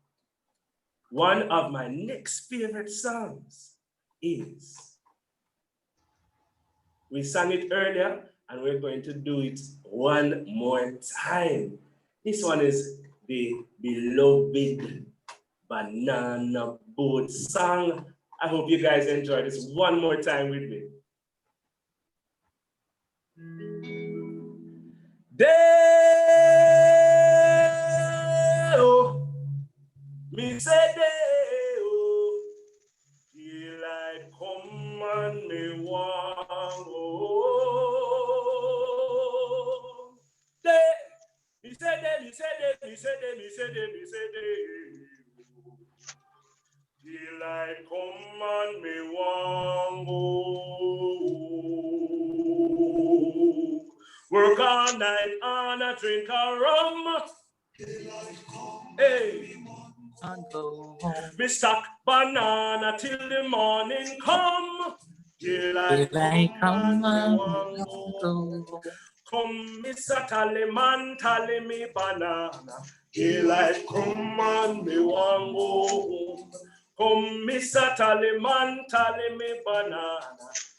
One of my next favorite songs is, we sang it earlier and we're going to do it one more time. This one is the beloved Banana Boat song. I hope you guys enjoy this one more time with me. Deo, me say Deo, daylight come and me want home. Me say de, me say de, me say de, me say de, me say de. Daylight come and me want home. Work all night and a drink a rum. Hey. Me stack banana till the morning come. Daylight come and me want home. Come, Mr. Tallyman, tally me banana. Daylight come and me want home. Come, Mr. Tallyman, tally me banana.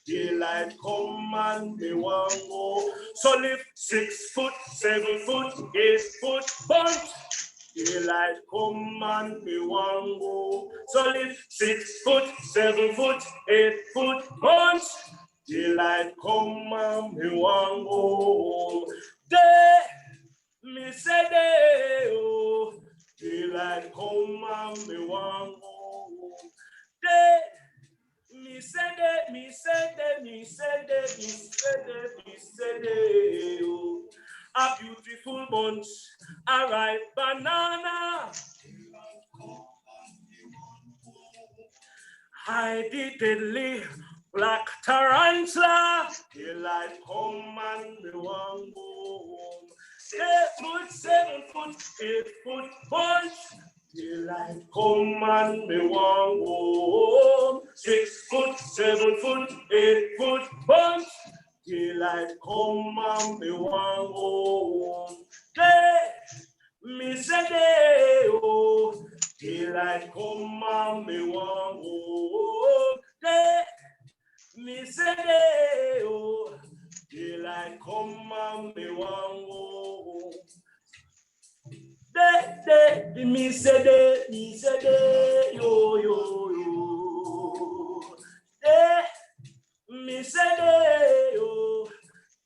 Daylight come and me want go. So lift 6 foot, 7 foot, 8 foot bunch. Daylight come and me want go. So lift 6 foot, 7 foot, 8 foot bunch. Daylight come and me want go. Day, me say day, oh. Daylight come and me want go. Day, me say day, me say day, me say day, me say day, me say day, oh. A beautiful bunch, a ripe banana. Hide the deadly black tarantula. Daylight come and me want go home. 8 foot, 7 foot, 8 foot bunch. Daylight come and me want go home. 6 foot, 7 foot, 8 foot bunch. Daylight come and me want go home. Day, me say day, oh. Daylight come and me want go home. Day, me say day, oh. Daylight come and me want go home. Day, me say day, yo, yo, yo. Day, me say day, yo.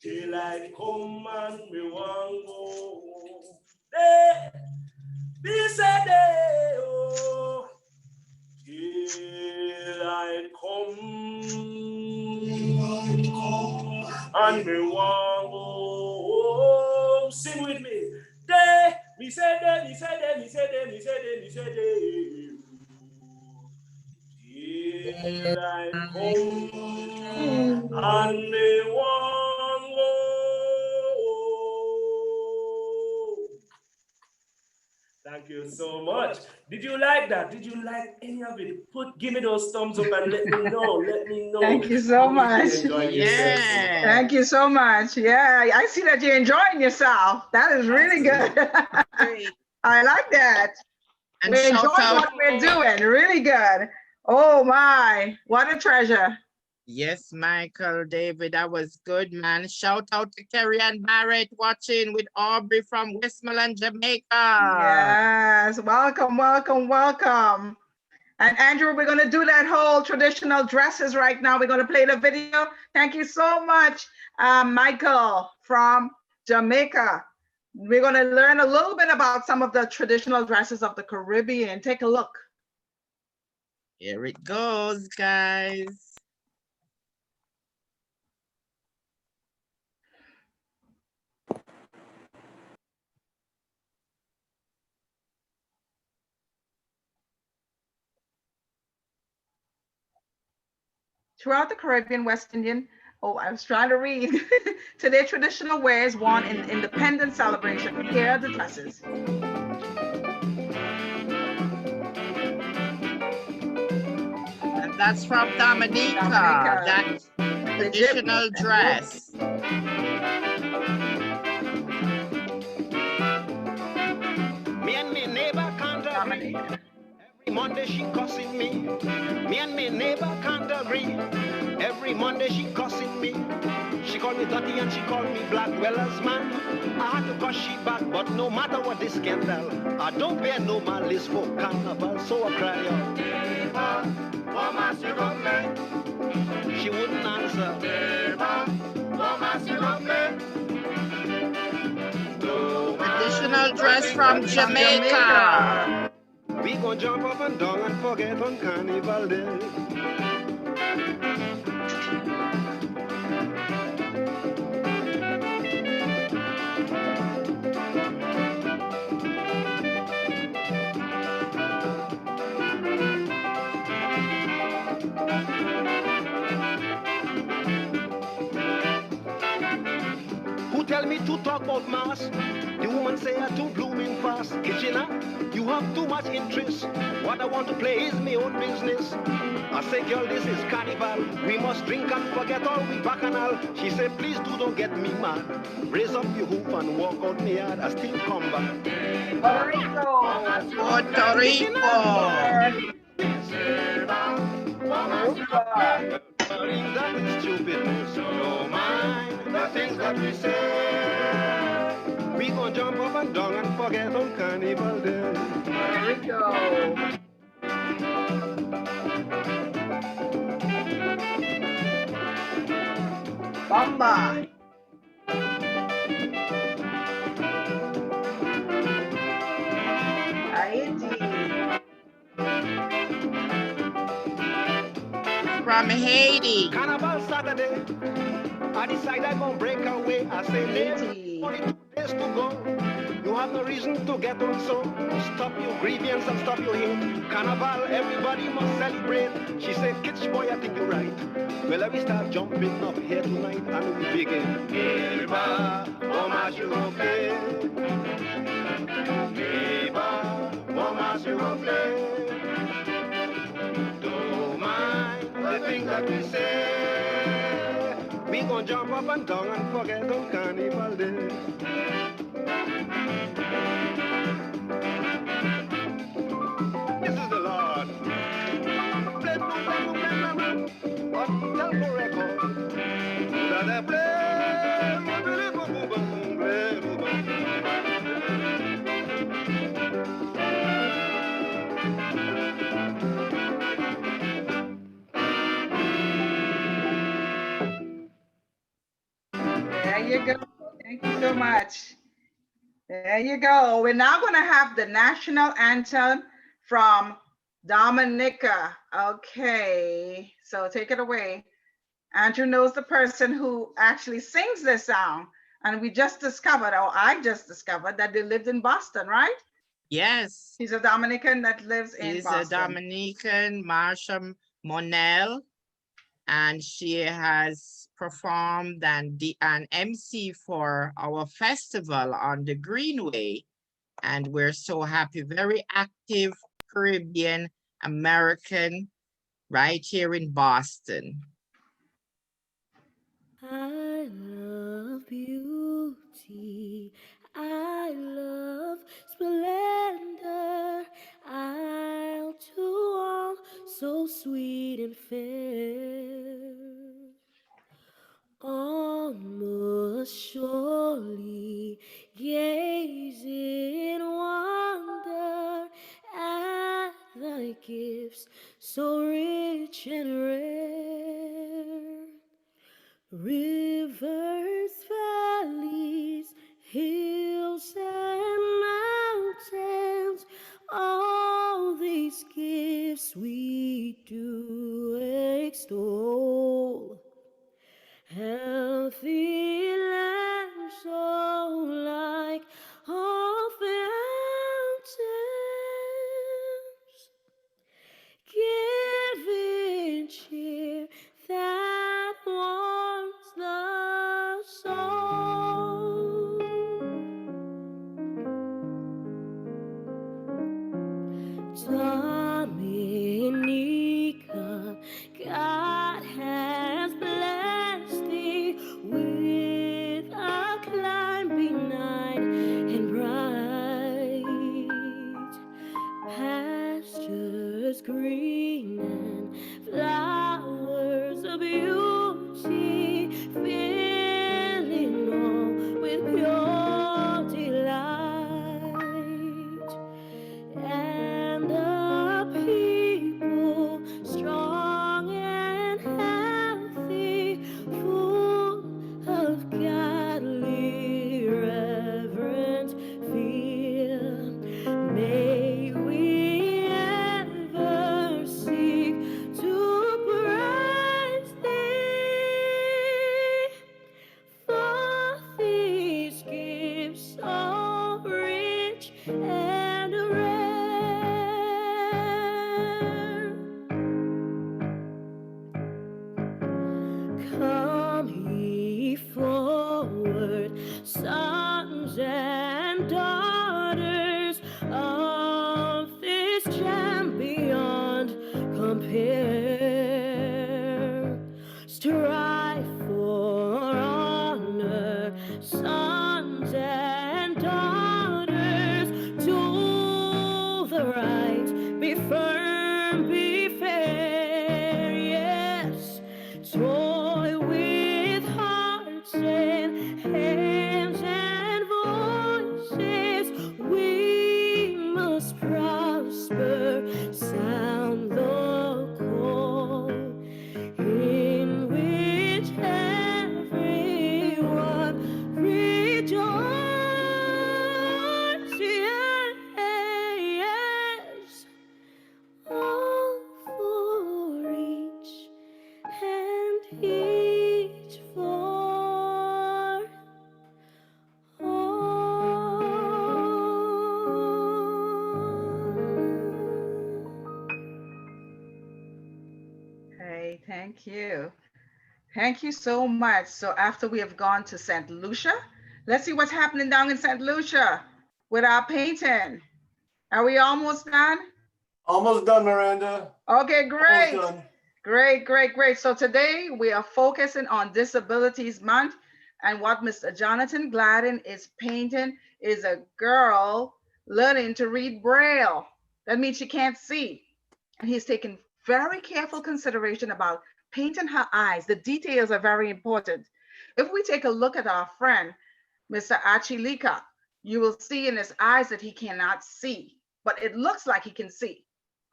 Daylight come and me want go home. Day, me say day, oh. Daylight come and me want go home. Sing with me. Day, me say day, me say day, me say day, me say day, me say day. Daylight come and me want go. Thank you so much. Did you like that? Did you like any of it? Give me those thumbs up and let me know. Let me know. Thank you so much. Yeah. Thank you so much. Yeah, I see that you're enjoying yourself. That is really good. I like that. And We're shout enjoying out, what we're doing. Really good. Oh my, what a treasure. yes, Michael, David, that was good, man. Shout out to Kerry and Barrett watching with Aubrey from Westmoreland, Jamaica. Yes, welcome, welcome, welcome. And Andrew, we're gonna do that whole traditional dresses right now. We're gonna play the video. Thank you so much, Michael from Jamaica. We're gonna learn a little bit about some of the traditional dresses of the Caribbean. Take a look. Here it goes, guys. Throughout the Caribbean, West Indian, I was trying to read. Today, traditional wear is worn in independence celebration. Here are the dresses. And that's from Dominica, that traditional dress. Me and me neighbor can't agree. Every Monday she cussing me. Me and my neighbor can't agree. Every Monday she cussing me. She called me dirty and she called me black. Well, as man, I had to cuss she back. But no matter what the scandal, I don't bear no malice for carnival. So I cry out, neighbor, woman, you got me. She wouldn't answer. Neighbor, woman, you got me. Traditional dress from Jamaica. We gon' jump up and down and forget on Carnival Day. Who tell me to talk about mass? The woman say I'm too blooming fast. Kitchener, you have too much interest. What I want to play is my own business. I say, girl, this is carnival. We must drink and forget all we bacchanal. She said, please don't get me mad. Raise up your hoof and walk out me yard. I still come back. Puerto Rico. Puerto Rico. That is stupid. Don't mind the things that we say. We gon' jump up and down and forget on Carnival Day. There we go. Bamba. Haiti. From Haiti. Carnival Saturday. I decide I'm gonna break away. I say, Haiti. only 2 days to go. You have no reason to get on, so stop your grievance and stop your hate. Carnival, everybody must celebrate. She said, Kitch boy, I think you're right. Well, we start jumping up here tonight and we begin. Neighbor, woman, you okay? Neighbor, woman, you okay? Don't mind the things that we say. We gon' jump up and down and forget on Carnival Day. This is the Lord. Play, what tell for record? That I play. There you go. Thank you so much. There you go. We're now going to have the national anthem from Dominica. Okay, so take it away. Andrew knows the person who actually sings this song. And we just discovered, or I just discovered, that they lived in Boston, right? Yes. He's a Dominican that lives in He's Boston. a Dominican, Marsha Monelle, and she has performed and an MC for our festival on the Greenway. And we're so happy, very active Caribbean American right here in Boston. I love beauty, I love splendor, I'll do all so sweet and fair. Almost surely gaze in wonder at thy gifts so rich and rare. Rivers, valleys, hills, sons and daughters of this champ beyond compare. Strive for honor, sons and daughters. Do the right, be firm, be fair. Yes, toy with hearts and hands and voices. We must prosper, sound the call, in which everyone rejoices. Yes, all for each and each for all. Hey, thank you. Thank you so much. So after we have gone to St. Lucia, let's see what's happening down in St. Lucia with our painting. Are we almost done? Almost done, Miranda. Okay, great. Almost done. Great, great, great. So today we are focusing on Disabilities Month, and what Mr. Jonathan Gladden is painting is a girl learning to read Braille. That means she can't see. And he's taking very careful consideration about painting her eyes. The details are very important. If we take a look at our friend, Mr. Achilika, you will see in his eyes that he cannot see, but it looks like he can see.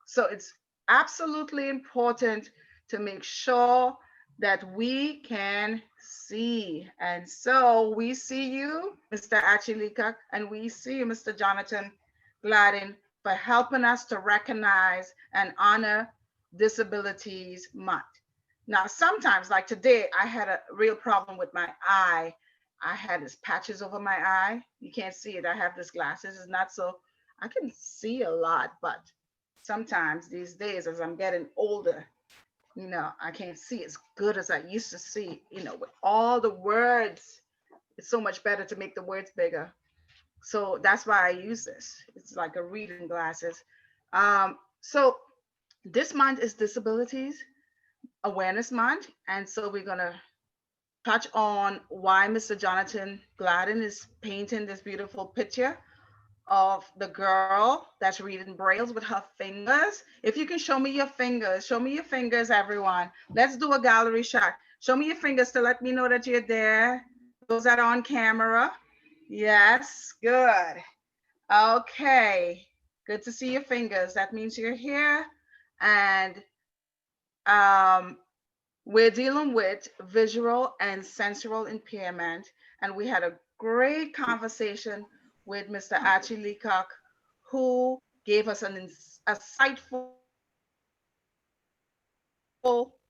So it's absolutely important to make sure that we can see. And so we see you, Mr. Achilika, and we see you, Mr. Jonathan Gladden, for helping us to recognize and honor Disabilities Month. Now, sometimes, like today, I had a real problem with my eye. I had these patches over my eye. You can't see it. I have these glasses. It's not so, I can see a lot, but sometimes these days, as I'm getting older, you know, I can't see as good as I used to see, you know, with all the words. It's so much better to make the words bigger. So that's why I use this. It's like a reading glasses. So this month is Disabilities Awareness Month. And so we're gonna touch on why Mr. Jonathan Gladden is painting this beautiful picture of the girl that's reading Braille with her fingers. If you can show me your fingers, everyone. Let's do a gallery shot. Show me your fingers to let me know that you're there. Those that are on camera. Yes, good. Okay, good to see your fingers. That means you're here. And we're dealing with visual and sensory impairment. And we had a great conversation with Mr. Archie Leacock, who gave us a sightful,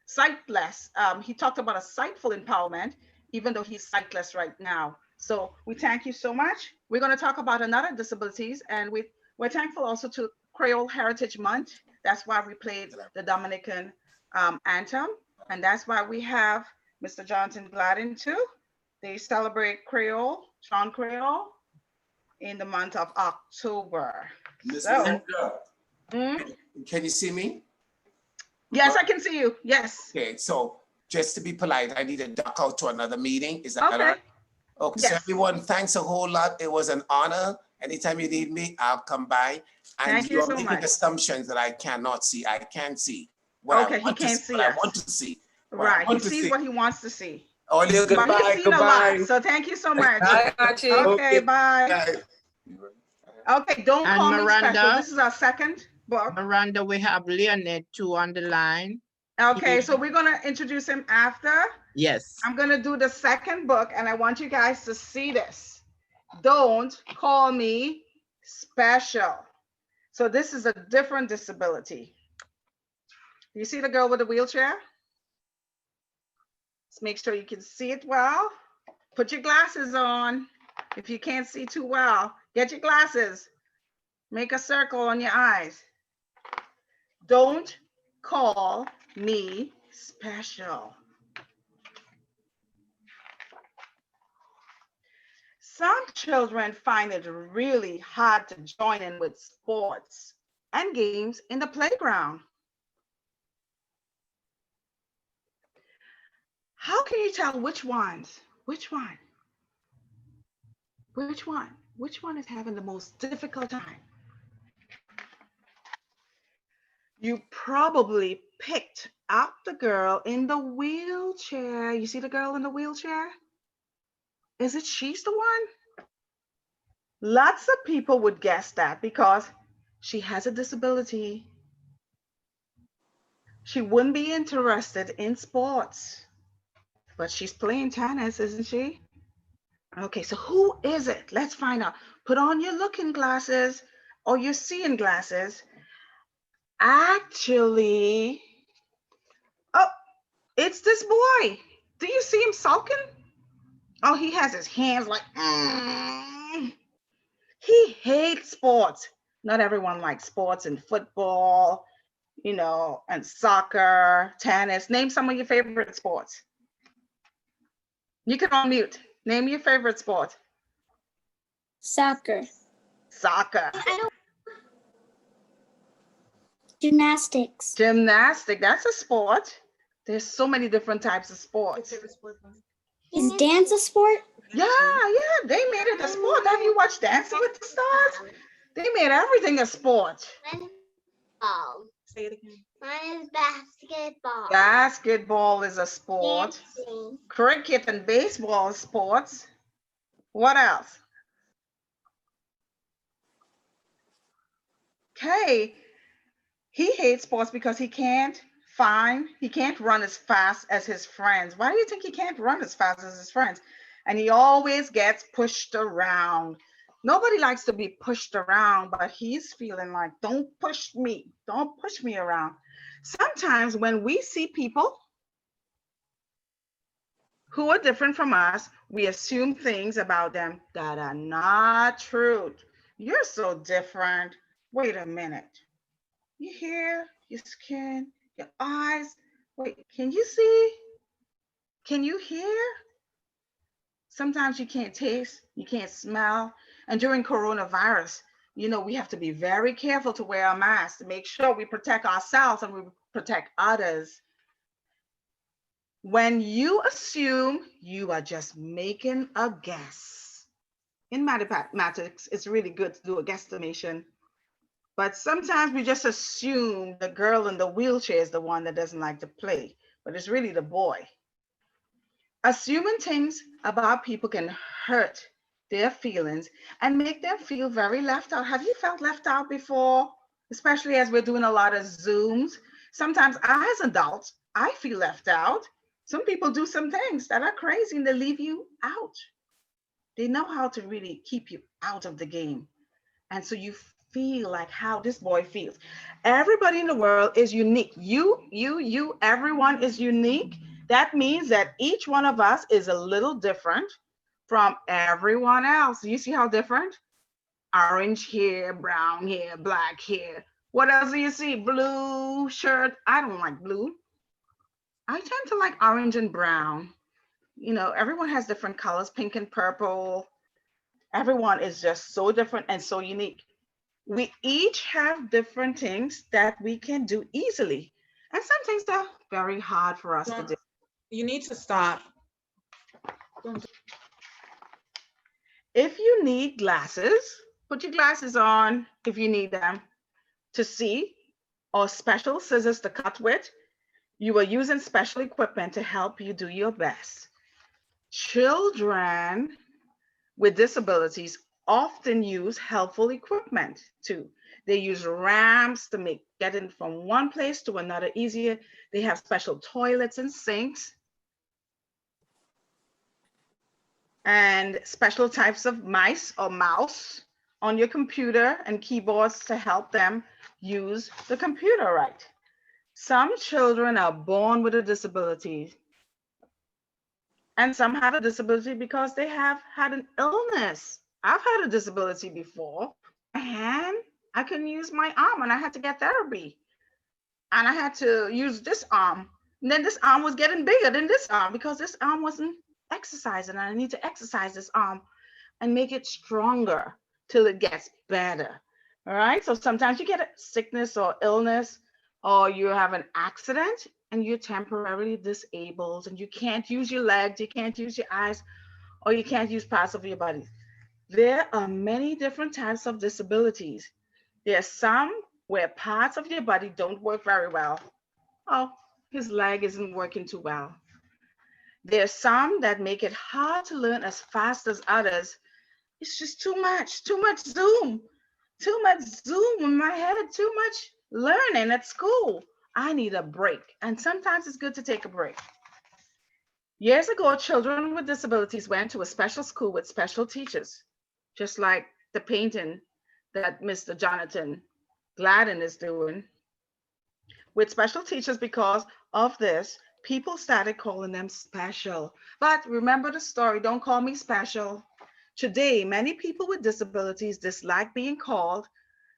sightless. He talked about a sightful empowerment, even though he's sightless right now. So we thank you so much. We're going to talk about another disabilities, and we're thankful also to Kweyol Heritage Month. That's why we played the Dominican anthem, and that's why we have Mr. Jonathan Gladden too. They celebrate Kweyol, Sean Kweyol, in the month of October. So, can you see me? Yes, I can see you. Yes. Okay, so just to be polite, I need to duck out to another meeting. Is that Okay. all right? Okay, Yes. so everyone, thanks a whole lot. It was an honor. Anytime you need me, I'll come by. And Thank you you're so making much. assumptions that I cannot see. I can see. Okay, he can't see what I us. want to see. Right, he sees what he wants to see. Oh, But he's seen a lot, so thank you so much. Okay, bye. Okay, don't And call me special. Miranda? This is our second book. Miranda, we have Leonette too on the line. Okay, so we're gonna introduce him after. Yes. I'm gonna do the second book, and I want you guys to see this. Don't call me special. So this is a different disability. Do you see the girl with the wheelchair? Let's make sure you can see it well. Put your glasses on. If you can't see too well, get your glasses. Make a circle on your eyes. Don't call me special. Some children find it really hard to join in with sports and games in the playground. How can you tell which ones? Which one? Which one? Which one is having the most difficult time? You probably picked out the girl in the wheelchair. You see the girl in the wheelchair? Is it she's the one? Lots of people would guess that because she has a disability. She wouldn't be interested in sports, but she's playing tennis, isn't she? Okay, so who is it? Let's find out. Put on your looking glasses or your seeing glasses. Actually, oh, it's this boy. Do you see him sulking? Oh, he has his hands like, He hates sports. Not everyone likes sports and football, and soccer, tennis. Name some of your favorite sports. You can unmute. Name your favorite sport. Soccer. Soccer. Gymnastics. Gymnastic, that's a sport. There's so many different types of sports. Is dance a sport? Yeah, they made it a sport. Have you watched Dancing with the Stars? They made everything a sport. Ball. Say it again. Mine is basketball. Basketball is a sport. Dancing. Cricket and baseball is sports. What else? Okay, he hates sports because he can't run as fast as his friends. Why do you think he can't run as fast as his friends? And he always gets pushed around. Nobody likes to be pushed around, but he's feeling like, don't push me around. Sometimes when we see people who are different from us, we assume things about them that are not true. You're so different. Wait a minute. Your hair, your skin, your eyes. Wait, can you see? Can you hear? Sometimes you can't taste, you can't smell. And during coronavirus, we have to be very careful to wear a mask to make sure we protect ourselves and we protect others. When you assume, you are just making a guess. In mathematics, it's really good to do a guesstimation. But sometimes we just assume the girl in the wheelchair is the one that doesn't like to play, but it's really the boy. Assuming things about people can hurt their feelings and make them feel very left out. Have you felt left out before? Especially as we're doing a lot of Zooms. Sometimes as adults, I feel left out. Some people do some things that are crazy and they leave you out. They know how to really keep you out of the game. And so you feel like how this boy feels. Everybody in the world is unique. You, everyone is unique. That means that each one of us is a little different from everyone else. You see how different? Orange hair, brown hair, black hair. What else do you see? Blue shirt. I don't like blue. I tend to like orange and brown. Everyone has different colors, pink and purple. Everyone is just so different and so unique. We each have different things that we can do easily. And some things are very hard for us to do. You need to stop. If you need glasses, put your glasses on if you need them to see, or special scissors to cut with. You are using special equipment to help you do your best. Children with disabilities often use helpful equipment too. They use ramps to make getting from one place to another easier. They have special toilets and sinks. And special types of mice or mouse on your computer and keyboards to help them use the computer right. Some children are born with a disability, and some have a disability because they have had an illness. I've had a disability before. My hand, I couldn't use my arm and I had to get therapy. And I had to use this arm. And then this arm was getting bigger than this arm because this arm wasn't exercising and I need to exercise this arm. and make it stronger till it gets better. All right. So sometimes you get a sickness or illness, or you have an accident and you're temporarily disabled and you can't use your legs, you can't use your eyes, or you can't use parts of your body. There are many different types of disabilities. There are some where parts of your body don't work very well. Oh, his leg isn't working too well. There are some that make it hard to learn as fast as others. It's just too much Zoom in my head, too much learning at school. I need a break. And sometimes it's good to take a break. Years ago, children with disabilities went to a special school with special teachers, just like the painting that Mr. Jonathan Gladden is doing with special teachers. Because of this, people started calling them special. But remember the story, don't call me special. Today, many people with disabilities dislike being called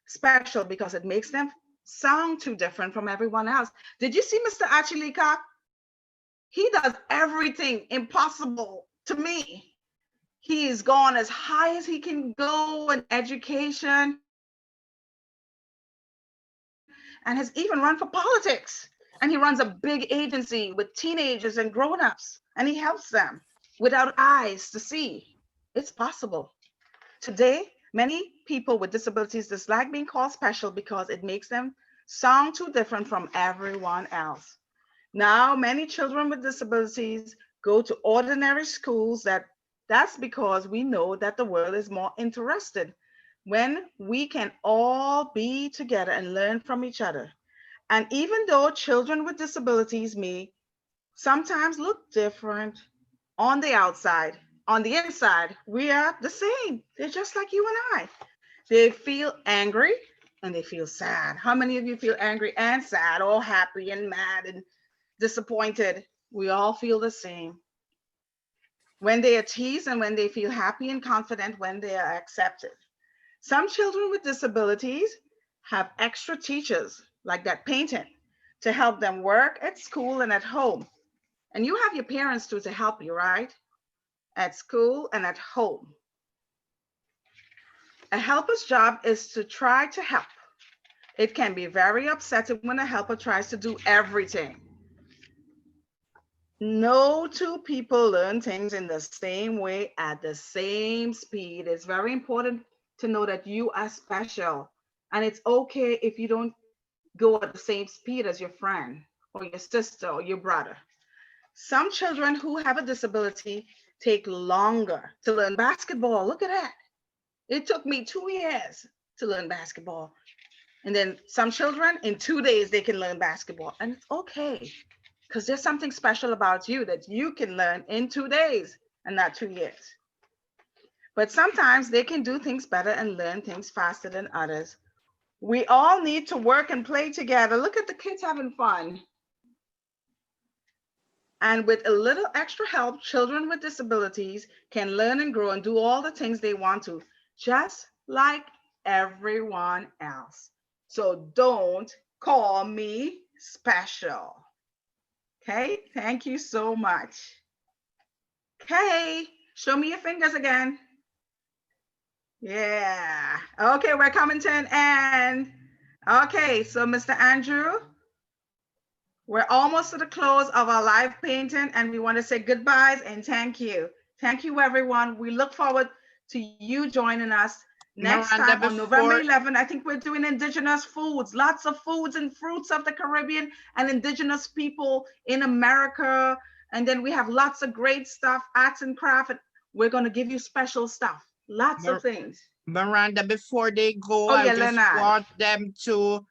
special because it makes them sound too different from everyone else. Did you see Mr. Achilika? He does everything impossible to me. He's gone as high as he can go in education and has even run for politics. And he runs a big agency with teenagers and grown-ups, and he helps them without eyes to see. It's possible. Today, many people with disabilities dislike being called special because it makes them sound too different from everyone else. Now, many children with disabilities go to ordinary schools. That's because we know that the world is more interested when we can all be together and learn from each other. And even though children with disabilities may sometimes look different on the outside, on the inside, we are the same. They're just like you and I. They feel angry and they feel sad. How many of you feel angry and sad, all happy and mad and disappointed? We all feel the same. When they are teased and when they feel happy and confident when they are accepted. Some children with disabilities have extra teachers, like that painting, to help them work at school and at home. And you have your parents too to help you, right? At school and at home. A helper's job is to try to help. It can be very upsetting when a helper tries to do everything. No two people learn things in the same way at the same speed. It's very important to know that you are special. And it's okay if you don't go at the same speed as your friend or your sister or your brother. Some children who have a disability take longer to learn basketball. Look at that. It took me 2 years to learn basketball. And then some children in 2 days, they can learn basketball. And it's okay, because there's something special about you that you can learn in 2 days and not 2 years. But sometimes they can do things better and learn things faster than others. We all need to work and play together. Look at the kids having fun. And with a little extra help, children with disabilities can learn and grow and do all the things they want to, just like everyone else. So don't call me special. Okay, thank you so much. Okay, show me your fingers again. Yeah, okay, we're coming to an end. Okay, so Mr. Andrew, we're almost to the close of our live painting and we want to say goodbyes and thank you. Thank you, everyone. We look forward to you joining us next Miranda, time on November 11th. I think we're doing indigenous foods, lots of foods and fruits of the Caribbean and indigenous people in America. And then we have lots of great stuff, arts and craft. We're going to give you special stuff, lots of things. Miranda, before they go, Oh, I yeah, just Leonard. want them to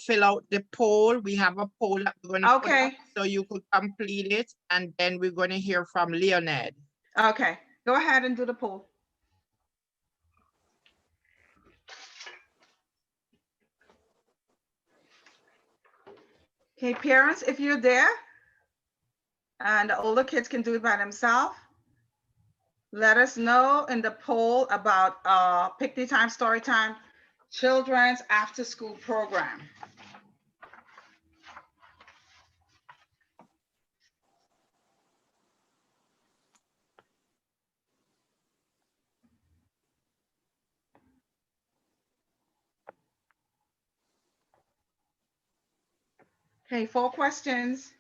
fill out the poll. We have a poll that we're going to put up, so you could complete it, and then we're going to hear from Leonard. Okay, go ahead and do the poll. Okay, parents, if you're there, and the older kids can do it by themselves, let us know in the poll about Pickney Time, Story Time, Children's After School Program. Okay, 4 questions.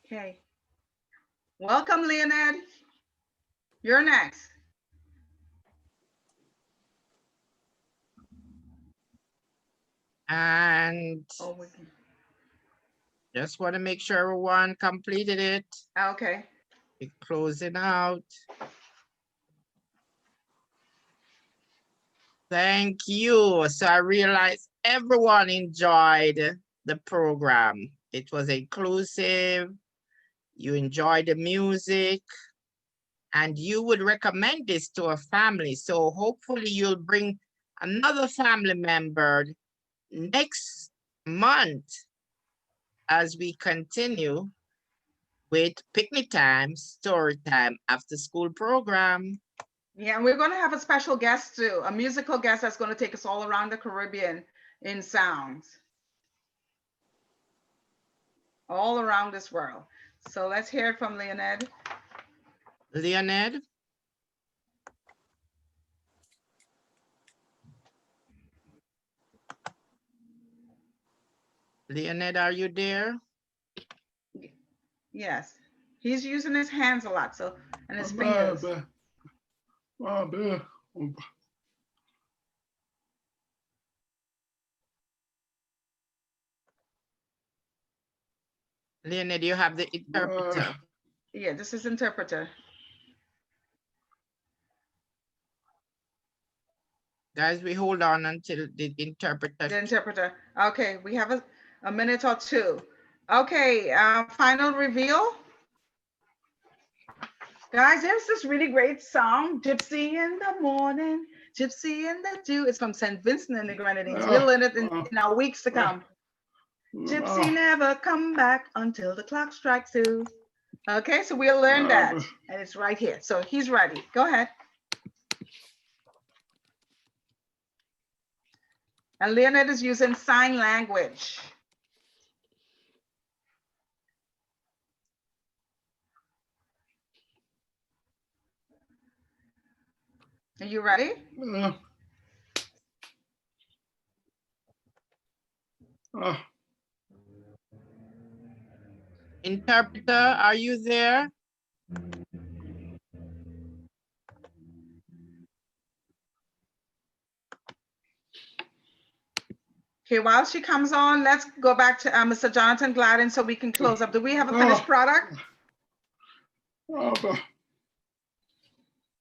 Okay. Welcome, Leonard. You're next. And just want to make sure everyone completed it. Okay. We're closing out. Thank you. So I realized everyone enjoyed the program. It was inclusive. You enjoyed the music. And you would recommend this to a family. So hopefully you'll bring another family member next month as we continue with Picnic Time, Story Time, After School program. Yeah, and we're going to have a special guest too, a musical guest that's going to take us all around the Caribbean in sounds. All around this world. So let's hear it from Leonard. Leonard? Leonard, are you there? Yes. He's using his hands a lot, so, and his fingers. Leonard, you have the interpreter. Yeah, this is interpreter. Guys, we hold on until the interpreter. The interpreter. Okay, we have a minute or two. Okay, final reveal. Guys, there's this really great song, Gypsy in the Morning, Gypsy in the Dew. It's from St. Vincent and the Grenadines. We'll learn it in our weeks to come. Gypsy never come back until the clock strikes 2. Okay, so we'll learn that, and it's right here. So he's ready. Go ahead. And Leonard is using sign language. Are you ready? Interpreter, are you there? Okay, while she comes on, let's go back to Mr. Jonathan Gladden so we can close up. Do we have a finished product?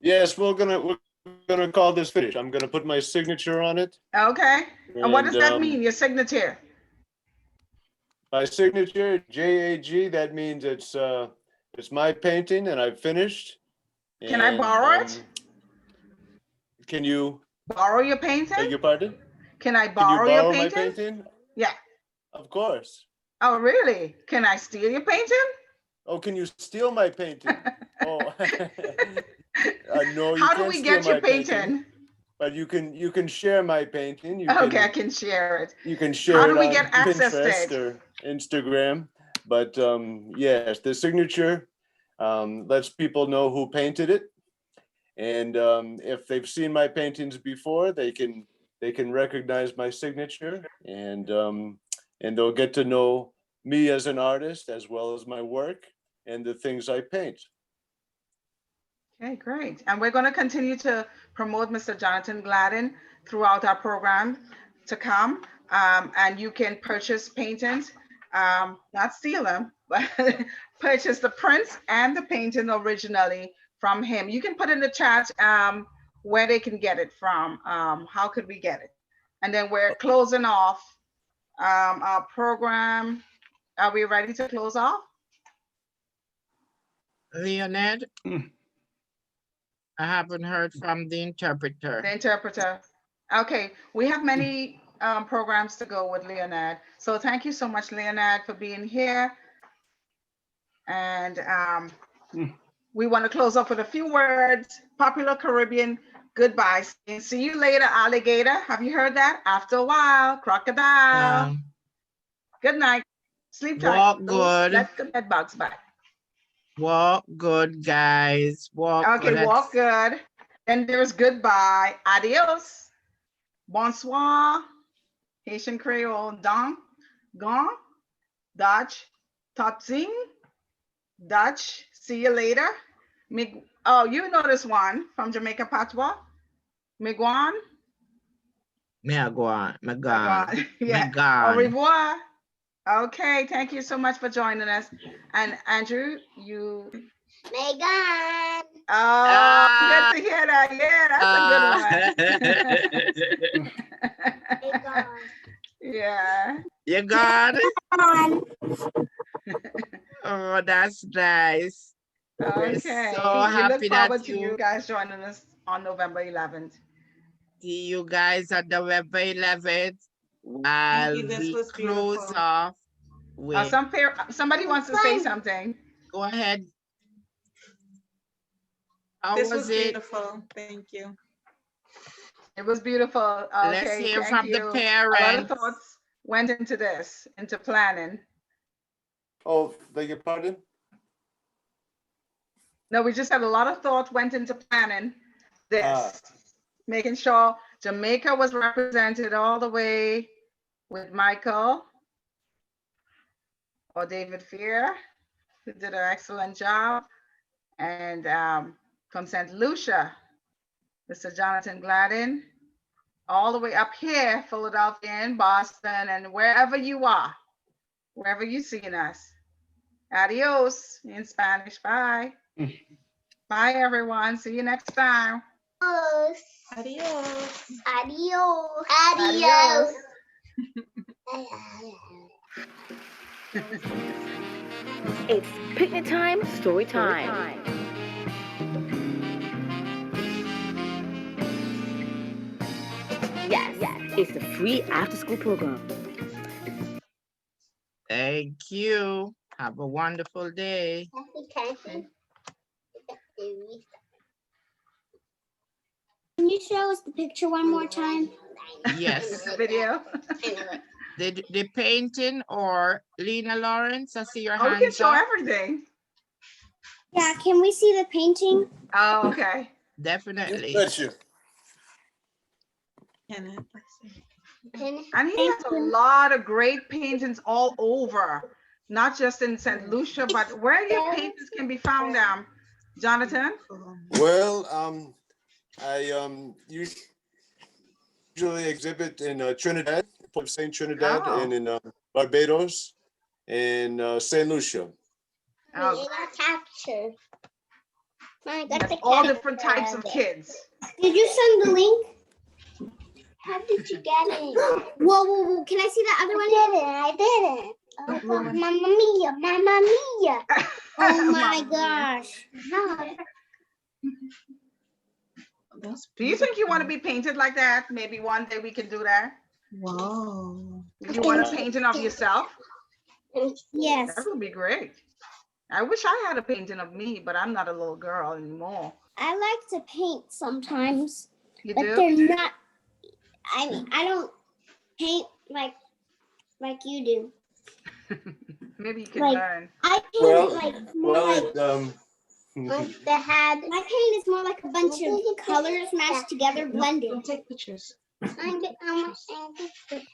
Yes, we're gonna call this finished. I'm gonna put my signature on it. Okay. And what does that mean, your signature? My signature, JAG, that means it's my painting and I've finished. Can I borrow it? Can you borrow your painting? Beg your pardon? Can I Can you borrow your my painting? painting? Yeah. Of course. Oh, really? Can I steal your painting? Oh, can you steal my painting? Oh, no, you How do can't we steal get your my painting? But you can share my painting. Okay, I can share it. You can share How it do we on get access to Pinterest it? or Instagram. But yes, the signature lets people know who painted it. And if they've seen my paintings before, they can recognize my signature, and they'll get to know me as an artist as well as my work and the things I paint. Okay, great. And we're going to continue to promote Mr. Jonathan Gladden throughout our program to come. And you can purchase paintings, not steal them, but purchase the prints and the painting originally from him. You can put in the chat where they can get it from. How could we get it? And then we're closing off our program. Are we ready to close off? Leonard? I haven't heard from the interpreter. The interpreter. Okay, we have many programs to go with Leonard. So thank you so much, Leonard, for being here. And we want to close off with a few words. Popular Caribbean goodbye. See you later, alligator. Have you heard that? After a while, crocodile. Good night. Sleep tight. Walk good. Let the bed bugs back. Walk good, guys. Walk Okay, good. walk good. Then there's goodbye. Adios. Bonsoir. Haitian Creole, Douen, Gon, Dutch, Totzing, Dutch, see you later. Oh, you know this one from Jamaica Patois. Miguan. Megan. Yeah. Au revoir. Okay, thank you so much for joining us. And Andrew, you. Megan. Oh, good to hear that. Yeah, that's a good one. Yeah. You got it? Oh, that's nice. Okay. We're so We happy look forward that to you guys joining us on November 11th. See you guys on November 11th while we close off with. Somebody wants to say something. Go ahead. How This was it? beautiful. Thank you. It was beautiful. Okay, Let's hear thank from you. the A lot parents. of thoughts went into this, into planning. Oh, beg your pardon? No, we just had a lot of thought went into planning this, making sure Jamaica was represented all the way with Michael or David Fear, who did an excellent job. And from St. Lucia, Mr. Jonathan Gladden, all the way up here, Philadelphia and Boston, and wherever you are, wherever you're seeing us. Adios in Spanish. Bye. Bye, everyone. See you next time. Adios. Adios. Adios. It's picnic time, story time. Yes, it's a free after-school program. Thank you. Have a wonderful day. Can you show us the picture one more time? Yes. Video. The painting or Lena Lawrence? I see your Oh, hands we can show up. everything. Yeah, can we see the painting? Oh, okay. Definitely. And he has a lot of great paintings all over, not just in St. Lucia, but where your paintings can be found, Jonathan? Well, I usually exhibit in Trinidad, Port of St. Trinidad, and in Barbados, and St. Lucia. Capture. That's all different types of kids. Did you send the link? How did you get it? Whoa. Can I see the other one? I did it. Oh, Mamma mia, Mamma mia. Oh my gosh. Do you think you want to be painted like that? Maybe one day we can do that. Wow. You want a painting of yourself? Yes. That would be great. I wish I had a painting of me, but I'm not a little girl anymore. I like to paint sometimes. You but do? They're not. I mean, I don't paint like you do. Maybe you can Like, learn. I paint like the head. My paint is more like a bunch of colors mashed together, blended. Don't take pictures.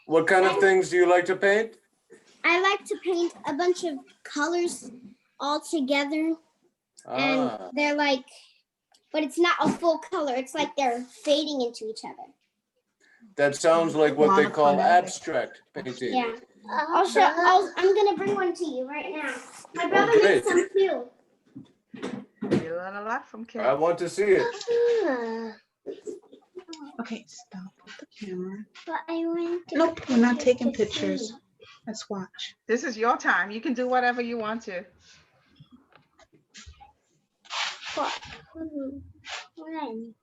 What kind of things do you like to paint? I like to paint a bunch of colors all together, and they're like, but it's not a full color. It's like they're fading into each other. That sounds like what they call abstract painting. Yeah. I'm gonna bring one to you right now. My brother made some too. You learn a lot from kids. I want to see it. Okay, stop the camera. But I went. Nope, we're not taking pictures. Let's watch. This is your time. You can do whatever you want to. What? When?